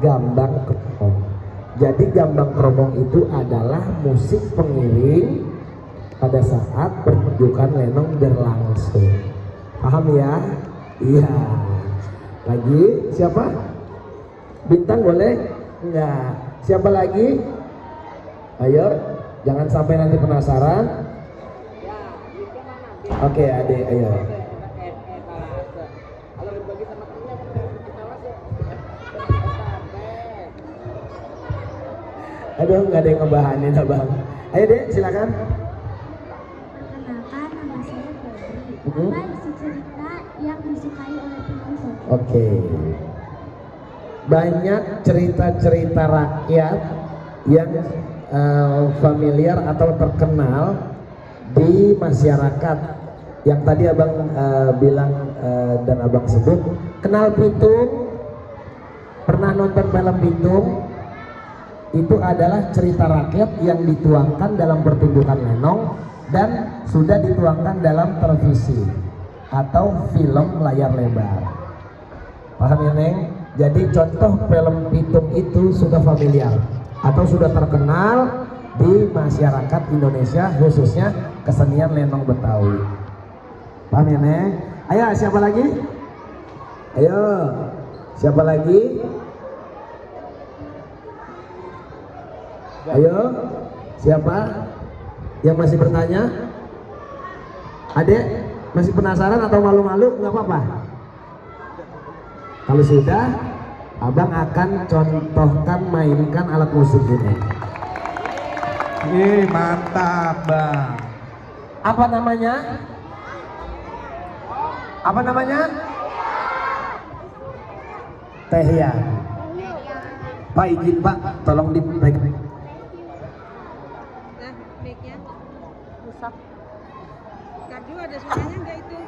gambang kromong. Jadi gambang kromong itu adalah musik pengiring pada saat pertunjukan lenong berlangsung. Paham ya? Iya. Lagi siapa? Bintang boleh? Enggak. Siapa lagi? Ayo, jangan sampai nanti penasaran. Oke, adik, ayo. Aduh, nggak ada yang ngebahanin abang. Ayo deh, silakan. Perkenalkan, nama saya Febri. Apa isi cerita yang disukai oleh penonton? Oke. Banyak cerita-cerita rakyat yang familiar atau terkenal di masyarakat. Yang tadi abang bilang dan abang sebut, kenal Pitung? Pernah nonton film Pitung? Itu adalah cerita rakyat yang dituangkan dalam pertunjukan lenong dan sudah dituangkan dalam televisi atau film layar lebar. Paham ya Neng? Jadi contoh film Pitung itu sudah familiar atau sudah terkenal di masyarakat Indonesia, khususnya kesenian lenong Betawi. Paham ya Neng? Ayo siapa lagi? Ayo siapa lagi? Ayo, siapa yang masih bertanya? Adek, masih penasaran atau malu-malu? Nggak apa-apa. Kalau sudah, abang akan contohkan mainkan alat musik ini. Mantap bang. Apa namanya? Apa namanya? Tehya. Pak izin Pak, tolong di baik-baik. Mic-nya rusak. Kadu ada suaranya enggak itu?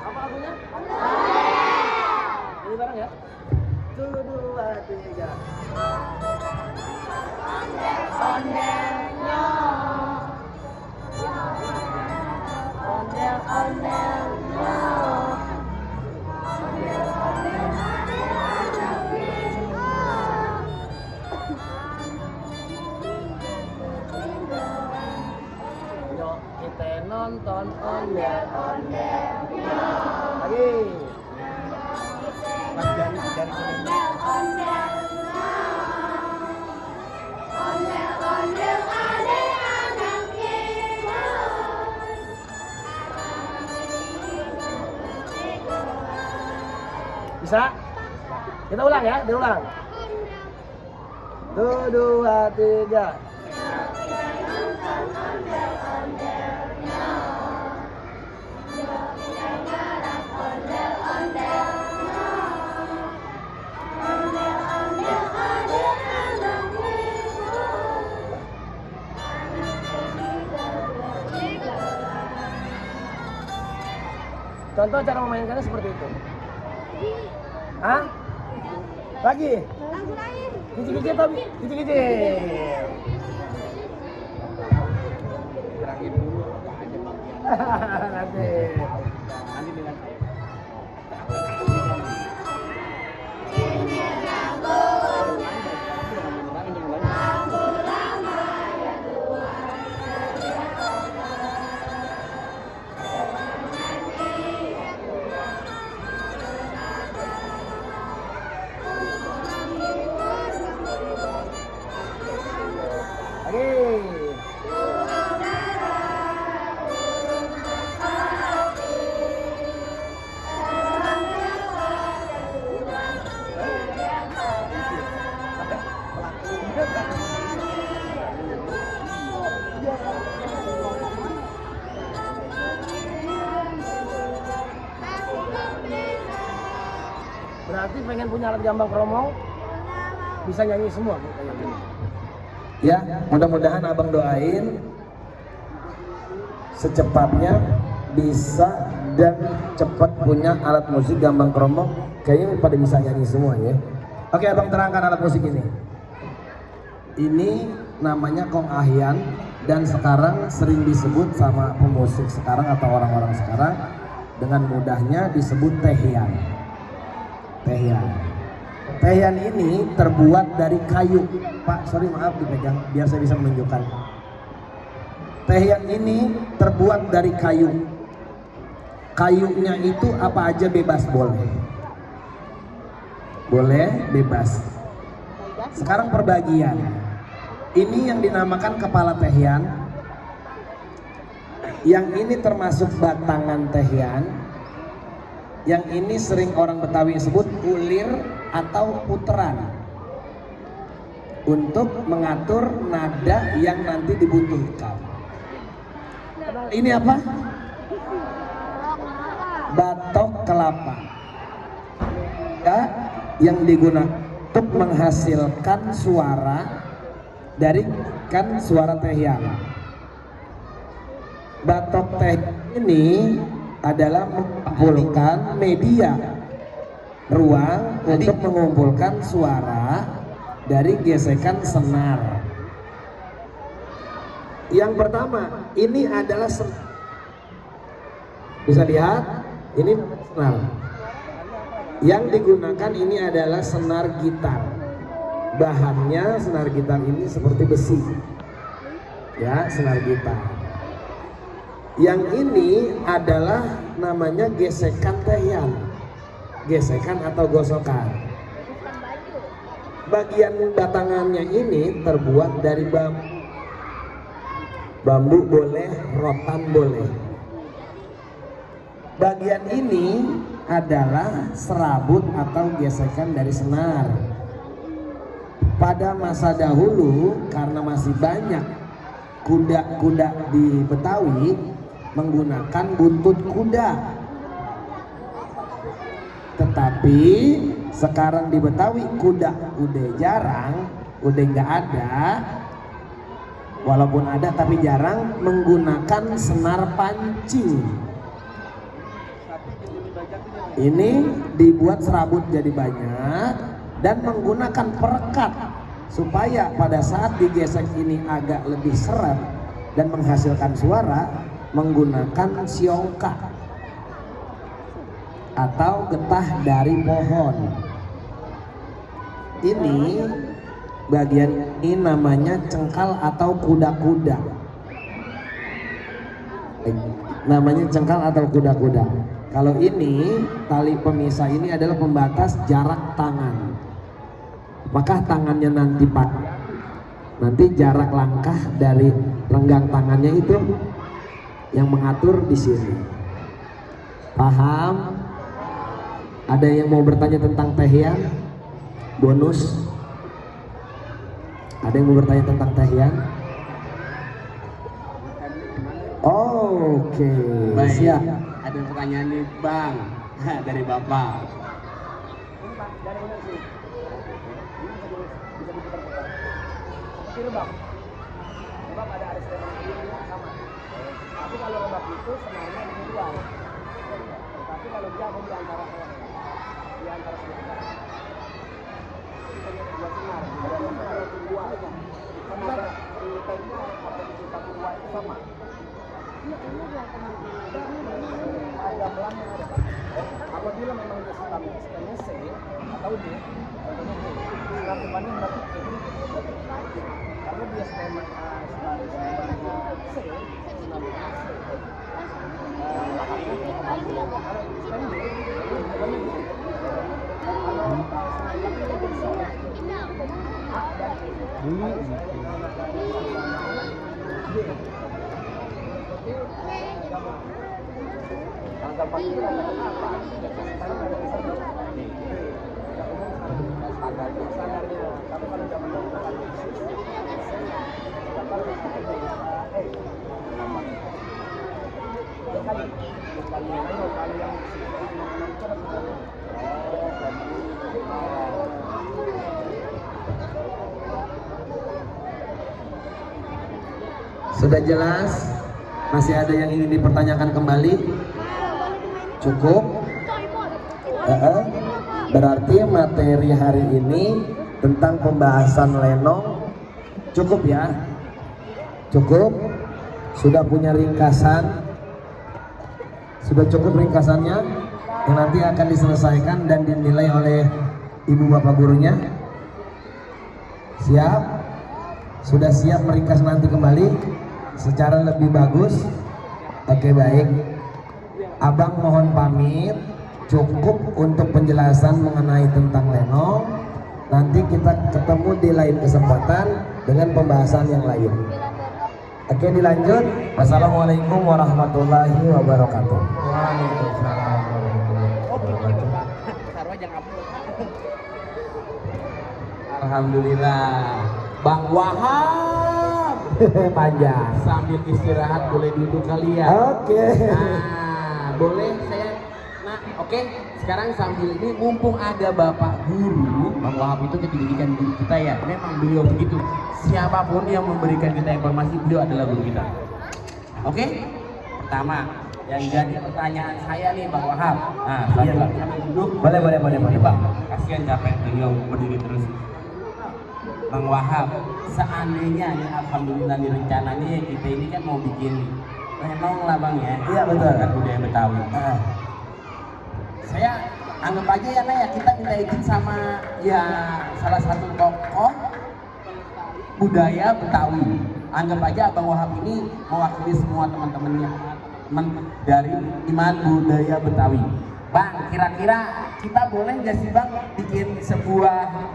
Apa lagunya? Ini bareng ya? 1, 2, 3. Yuk kita nonton ondel-ondel. Lagi. Bisa? Kita ulang ya, diulang. 1, 2, 3. Contoh cara memainkannya seperti itu. Hah? Lagi? Lagu lain. Kicik-kicik tapi kicik-kicik. Nanti. Berarti pengen punya alat gambang kromong, bisa nyanyi semua. Ya, mudah-mudahan abang doain secepatnya bisa dan cepat punya alat musik gambang kromong. Kayaknya pada bisa nyanyi semua ya. Oke, abang terangkan alat musik ini. Ini namanya kong ahyan dan sekarang sering disebut sama pemusik sekarang atau orang-orang sekarang dengan mudahnya disebut tehyan. Tehyan. Tehyan ini terbuat dari kayu. Pak, sorry maaf dipegang biar saya bisa menunjukkan. Tehyan ini terbuat dari kayu. Kayunya itu apa aja bebas boleh. Boleh bebas. Sekarang perbagian. Ini yang dinamakan kepala tehyan. Yang ini termasuk batangan tehyan. Yang ini sering orang Betawi sebut ulir atau puteran untuk mengatur nada yang nanti dibutuhkan. Ini apa? Batok kelapa. Ya, yang digunakan untuk menghasilkan suara dari kan suara tehyan. Batok teh ini adalah mengumpulkan media ruang untuk mengumpulkan suara dari gesekan senar. Yang pertama, ini adalah bisa lihat, ini senar. Yang digunakan ini adalah senar gitar. Bahannya senar gitar ini seperti besi. Ya, senar gitar. Yang ini adalah namanya gesekan tehyan. Gesekan atau gosokan. Bagian batangannya ini terbuat dari bambu. Bambu boleh, rotan boleh. Bagian ini adalah serabut atau gesekan dari senar. Pada masa dahulu karena masih banyak kuda-kuda di Betawi menggunakan buntut kuda. Tetapi sekarang di Betawi kuda udah jarang, udah nggak ada. Walaupun ada tapi jarang, menggunakan senar pancing. Ini dibuat serabut jadi banyak dan menggunakan perekat supaya pada saat digesek ini agak lebih seret dan menghasilkan suara, menggunakan siongka atau getah dari pohon. Ini bagian ini namanya cengkal atau kuda-kuda. Namanya cengkal atau kuda-kuda. Kalau ini tali pemisah ini adalah pembatas jarak tangan. Maka tangannya nanti nanti jarak langkah dari renggang tangannya itu yang mengatur di sini. Paham? Ada yang mau bertanya tentang tehyan? Bonus? Ada yang mau bertanya tentang tehyan? Oke, siap. Ada pertanyaan nih Bang dari Bapak. Seperti rebab. Rebab ada aris yang sama. Tapi kalau rebab itu senarnya di luar. Tapi kalau dia ada di antara sebelah. Kita dua senar. Kalau dua itu sama ada urutannya atau di satu dua itu sama. Ada belakang ada. Apabila memang dia sistemnya C atau D, contohnya D, senar depannya berarti E. Kalau dia skema senar C, senar Sudah jelas? Masih ada yang ingin dipertanyakan kembali? Cukup? Berarti materi hari ini tentang pembahasan lenong cukup ya? Cukup? Sudah punya ringkasan? Sudah cukup ringkasannya? Yang nanti akan diselesaikan dan dinilai oleh ibu bapak gurunya? Siap? Sudah siap meringkas nanti kembali secara lebih bagus? Oke, baik. Abang mohon pamit, cukup untuk penjelasan mengenai tentang lenong. Nanti kita ketemu di lain kesempatan dengan pembahasan yang lain. Oke, dilanjut. Wassalamualaikum warahmatullahi wabarakatuh. Waalaikumsalam warahmatullahi wabarakatuh. Alhamdulillah, Bang Wahab Panjang. sambil istirahat boleh duduk kali ya. Oke. Nah, boleh saya. Nah, oke. Sekarang sambil ini mumpung ada Bapak Guru, Bang Wahab itu kependidikan guru kita ya. Memang beliau begitu. Siapapun yang memberikan kita informasi, beliau adalah guru kita. Oke? Pertama, yang jadi pertanyaan saya nih Bang Wahab. Nah, sambil duduk. Boleh. Bang. Kasihan capek beliau berdiri terus. Bang Wahab, seandainya nih alhamdulillah nih rencananya kita ini kan mau bikin lenong lah Bang ya. Iya, betul. Kan budaya Betawi. Saya anggap aja ya Nak ya, kita minta izin sama ya salah satu tokoh budaya Betawi. Anggap aja Abang Wahab ini mewakili semua teman-temannya dari iman budaya Betawi. Bang, kira-kira kita boleh nggak sih Bang bikin sebuah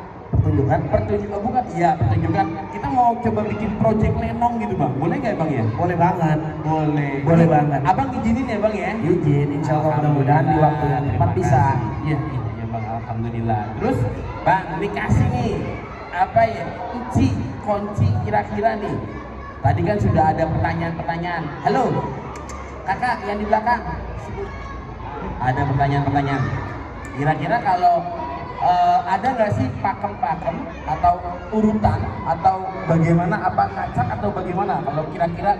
pertunjukan kita mau coba bikin project lenong gitu Bang, boleh nggak Bang ya? Boleh banget. Boleh banget. Abang izinin ya Bang ya? Izin, insya Allah mudah-mudahan di waktu yang tepat bisa. Iya Bang, alhamdulillah. Terus Bang, dikasih nih apa ya, kunci kira-kira nih. Tadi kan sudah ada pertanyaan-pertanyaan. Halo kakak yang di belakang, ada pertanyaan-pertanyaan. Kira-kira kalau ada nggak sih pakem-pakem atau urutan atau bagaimana, apa ngacak atau bagaimana kalau kira-kira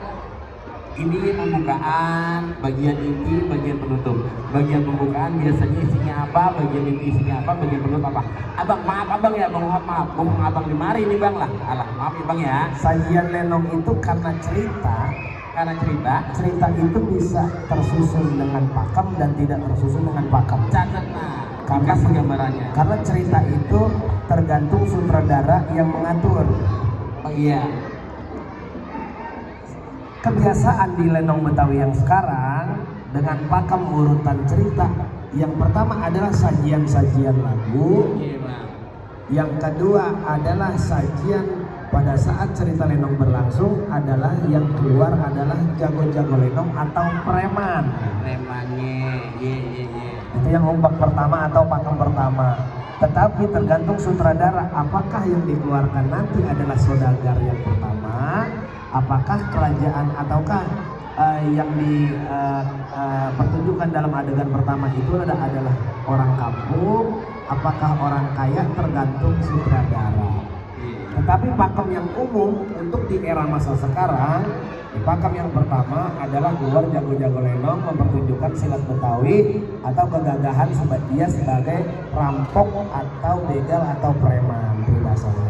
ini pembukaan, bagian inti, bagian penutup. Bagian pembukaan biasanya isinya apa, bagian inti isinya apa, bagian penutup apa. Abang maaf Abang ya, maaf. Ngomong Abang di mari nih Bang lah. Alah, maaf ya Bang ya. Sajian lenong itu karena cerita itu bisa tersusun dengan pakem dan tidak tersusun dengan pakem. Catat karena gambarannya. Karena cerita itu tergantung sutradara yang mengatur. Oh iya. Kebiasaan di lenong Betawi yang sekarang dengan pakem urutan cerita. Yang pertama adalah sajian-sajian lagu. Iya Bang. Yang kedua adalah sajian pada saat cerita lenong berlangsung adalah yang keluar adalah jago-jago lenong atau preman. Premannya, iya. Itu yang umpak pertama atau pakem pertama. Tetapi tergantung sutradara, apakah yang dikeluarkan nanti adalah saudagar yang pertama, apakah kerajaan ataukah yang dipertunjukkan dalam adegan pertama itu adalah orang kampung, apakah orang kaya, tergantung sutradara. Tetapi pakem yang umum untuk di era masa sekarang, di pakem yang pertama adalah keluar jago-jago lenong mempertunjukkan silat Betawi atau kegagahan dia sebagai rampok atau begal atau preman bahasanya.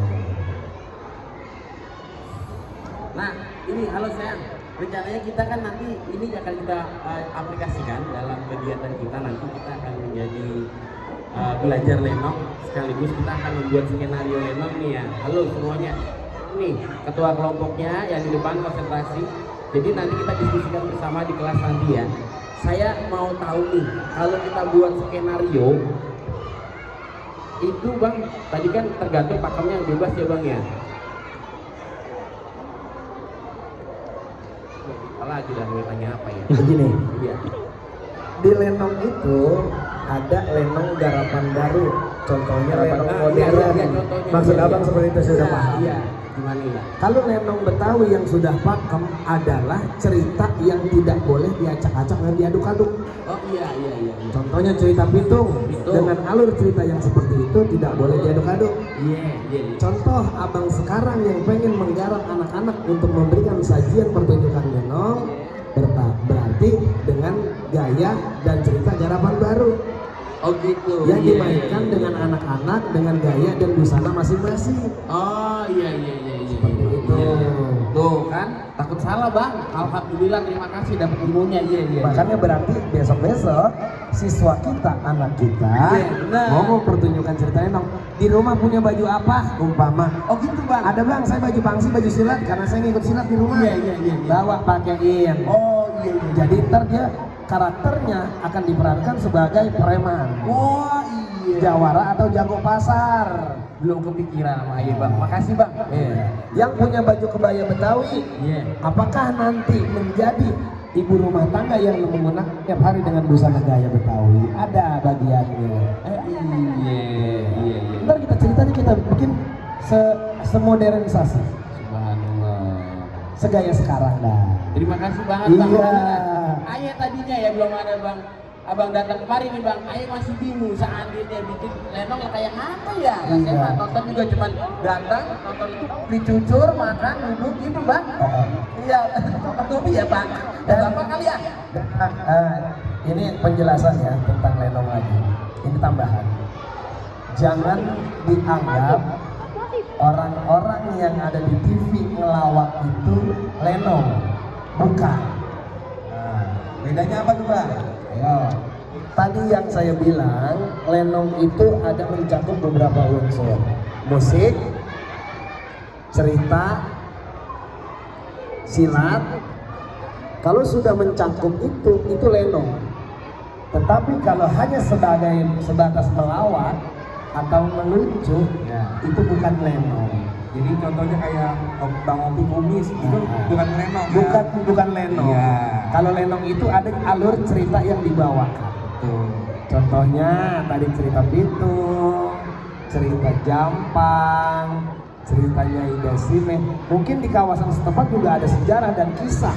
Nah, ini halo sayang. Rencananya kita kan nanti ini akan kita aplikasikan dalam kegiatan kita. Nanti kita akan menjadi belajar lenong, sekaligus kita akan membuat skenario lenong nih ya. Halo semuanya, nih ketua kelompoknya yang di depan konsentrasi. Jadi nanti kita diskusikan bersama di kelas nanti ya. Saya mau tahu nih, kalau kita buat skenario itu Bang, tadi kan tergantung pakemnya yang bebas ya Bang ya. Lagi dah mau tanya apa ya? Begini, Iya. di lenong itu ada lenong garapan baru, contohnya lenong modern. Iya, contohnya. Maksud Iya, abang iya. seperti itu sudah paham. Iya, gimana ya? Kalau lenong Betawi yang sudah pakem adalah cerita yang tidak boleh diacak-acak dan diaduk-aduk. Oh iya. Contohnya cerita Pitung, dengan alur cerita yang seperti itu tidak boleh diaduk-aduk. Iya. Contoh abang sekarang yang pengen menggali mengarahkan anak-anak untuk memberikan sajian pertunjukan lenong berarti dengan gaya dan cerita garapan baru Oh gitu. yang Iya, dimainkan iya, iya. dengan anak-anak dengan gaya dan busana masing-masing. Oh iya iya iya iya. Seperti itu. Iya. Tuh kan, takut salah bang. Alhamdulillah, terima kasih dapat ilmunya. Iya iya. Makanya berarti besok-besok siswa kita, anak kita Iya, benar. mau pertunjukan cerita lenong di rumah punya baju apa umpama. Oh gitu bang. Ada bang, saya baju pangsi, baju silat karena saya ngikut silat di rumah. Iya, iya, iya, iya. Bawa pakein. Oh iya iya. Jadi ntar dia karakternya akan diperankan sebagai preman, Wah iya. jawara atau jago pasar. Belum kepikiran sama ayah bang. Makasih bang. Iya. Yang punya baju kebaya Betawi, Iya. apakah nanti menjadi ibu rumah tangga yang menggunakan tiap hari dengan busana gaya Betawi? Ada bagiannya. Iya iya iya. Ntar kita ceritanya kita bikin semodernisasi, Subhanallah. segaya sekarang dah. Terima kasih banget bang. Iya. Ayah tadinya ya belum ada bang. Abang datang kemari nih bang, ayah masih bingung seandainya bikin lenong ya kayak apa ya? Iya. Saya nonton juga cuman datang, nonton itu beli cucur, makan, duduk gitu bang. Iya, tapi ya bang. Dan bapak kali ya? Ini penjelasan ya tentang lenong lagi. Ini tambahan. Jangan dianggap orang-orang yang ada di TV ngelawak itu lenong. Bukan. Bedanya apa tuh bang? Ayo. Tadi yang saya bilang, lenong itu ada mencakup beberapa unsur. Musik, cerita, silat. Kalau sudah mencakup itu lenong. Tetapi kalau hanya sebatas melawak atau melucu, Ya. itu bukan lenong. Jadi contohnya kayak Bang Opi Kumis itu bukan lenong. Bukan lenong. Iya. Kalau lenong itu ada alur cerita yang dibawakan. Tuh. Contohnya tadi cerita Pitung, cerita Jampang, ceritanya Ida Sime. Mungkin di kawasan setempat juga ada sejarah dan kisah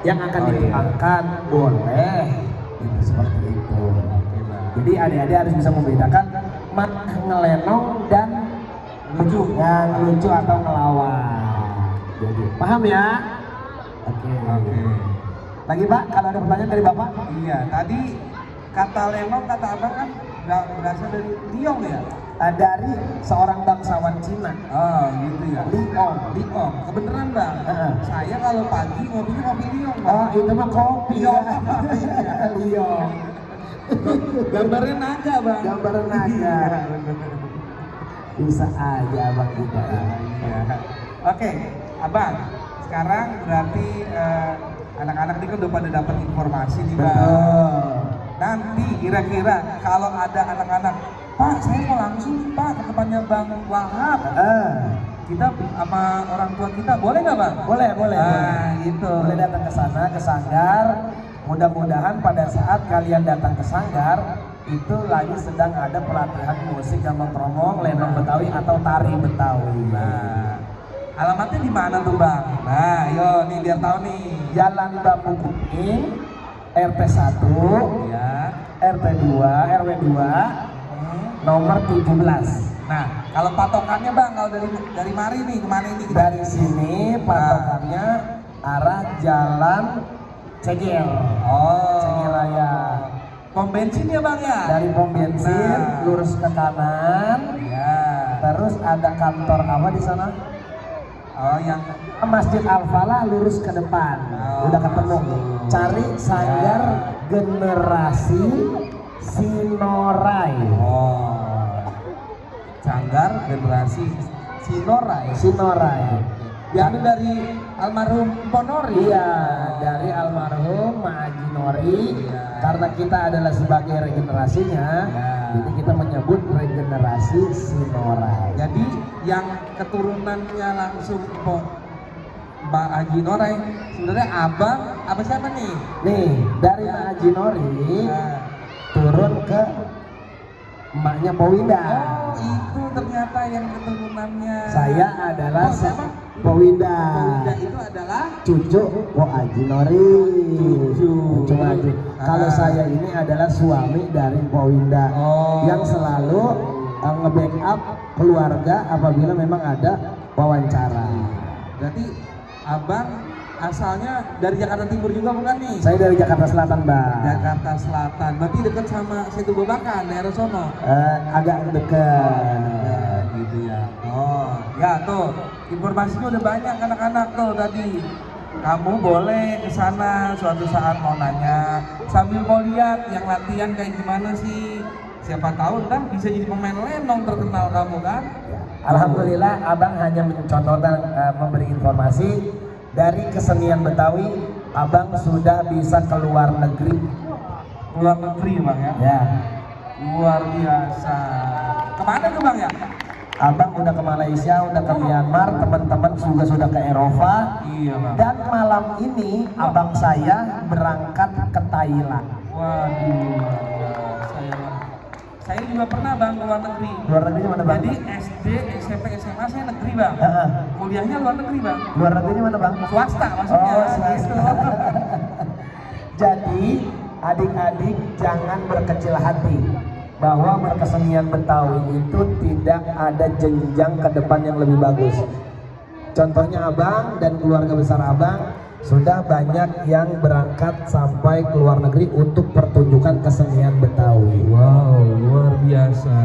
yang akan dituangkan. Boleh, itu seperti itu. Jadi adik-adik harus bisa membedakan mana ngelenong dan yang lucu atau ngelawak. Jadi paham ya? Oke. Lagi Pak, kalau ada pertanyaan dari Bapak? Iya, tadi kata lenong kata abang kan berasal dari Liong ya? Dari seorang bangsawan Cina. Oh gitu ya. Liong. Liong, kebenaran bang. Saya kalau pagi ngopinya kopi Liong bang. Oh itu mah kopi ya. Liong. Gambarnya naga bang. Gambar naga. Bisa aja abang kita. Iya. Oke, abang. Sekarang berarti anak-anak ini kan udah pada dapat informasi nih bang. Betul. Nanti kira-kira kalau ada anak-anak, Pak saya mau langsung Pak ke tempatnya Bang Wahab. Kita sama orang tua kita boleh nggak bang? Boleh. Gitu. Boleh datang ke sana, ke Sanggar. Mudah-mudahan pada saat kalian datang ke Sanggar itu lagi sedang ada pelatihan musik yang mempromong lenong Betawi atau tari Betawi. Nah, alamatnya di mana tuh bang? Nah, yo nih biar tahu nih. Jalan Bambu Kuning, RT 1, Ya. RT 2, RW 2, nomor 17. Nah, kalau patokannya bang, kalau dari mari nih kemana ini? Dari sini patokannya arah Jalan Cegel. Oh. Cegel Raya. Pom bensin ya bang ya? Dari pom bensin Nah. lurus ke kanan, Ya. terus ada kantor apa di sana? Oh yang Masjid Al-Falah lurus ke depan. Oh. Udah ketemu. Cari Sanggar Generasi Sinorai. Oh. Sanggar Generasi Sinorai. Sinorai. Diambil dari almarhum Ponori. Iya, dari almarhum Ma'aji Nori. Iya. Karena kita adalah sebagai regenerasinya, Iya. jadi kita menyebut regenerasi Sinorai. Jadi yang keturunannya langsung Mbak Haji Norai sebenarnya abang apa siapa nih? Nih, dari Ma'aji Nori Nah. turun ke emaknya Powinda. Oh itu ternyata yang keturunannya. Saya adalah Oh, siapa? Powinda. Powinda itu adalah Cucu Po Haji Nori. Cucu. Haji. Kalau saya ini adalah suami dari Powinda Oh. yang selalu nge-backup keluarga apabila memang ada wawancara. Berarti abang asalnya dari Jakarta Timur juga bukan nih? Saya dari Jakarta Selatan, Bang. Jakarta Selatan, berarti dekat sama Setu Babakan, daerah sono. Agak dekat. Gitu ya. Oh, ya tuh informasinya udah banyak anak-anak tuh tadi. Kamu boleh ke sana suatu saat mau nanya sambil mau lihat yang latihan kayak gimana sih. Siapa tahu kan bisa jadi pemain lenong terkenal kamu kan? Alhamdulillah, abang hanya mencontohkan memberi informasi dari kesenian Betawi. Abang sudah bisa keluar negeri. Luar negeri bang ya? Ya, Luar biasa. Kemana tuh bang ya? abang udah ke Malaysia, udah ke Myanmar, teman-teman juga sudah ke Eropa. Iya bang. Dan malam ini abang saya berangkat ke Thailand. Waduh, luar biasa ya bang. Saya juga pernah bang ke luar negeri. Luar negeri mana, Bang? Jadi SD, SMP, SMA saya negeri bang. Heeh. Kuliahnya luar negeri bang. Luar negerinya mana, Bang? Swasta maksudnya. Oh, swasta. Gitu. Jadi adik-adik jangan berkecil hati bahwa berkesenian Betawi itu tidak ada jenjang ke depan yang lebih bagus. Contohnya abang dan keluarga besar abang sudah banyak yang berangkat sampai ke luar negeri untuk pertunjukan kesenian Betawi. Wow, luar biasa.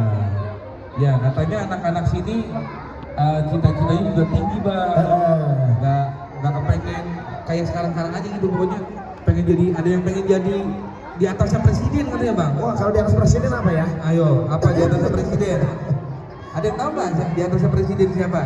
Ya katanya anak-anak sini cita-citanya juga tinggi bang. Nggak kepengen kayak sekarang-sekarang aja gitu pokoknya. Pengen jadi, ada yang pengen jadi di atasnya presiden katanya bang. Wah, kalau di atas presiden apa ya? Ayo, apa di atasnya presiden? Ada yang tahu nggak di atasnya presiden siapa?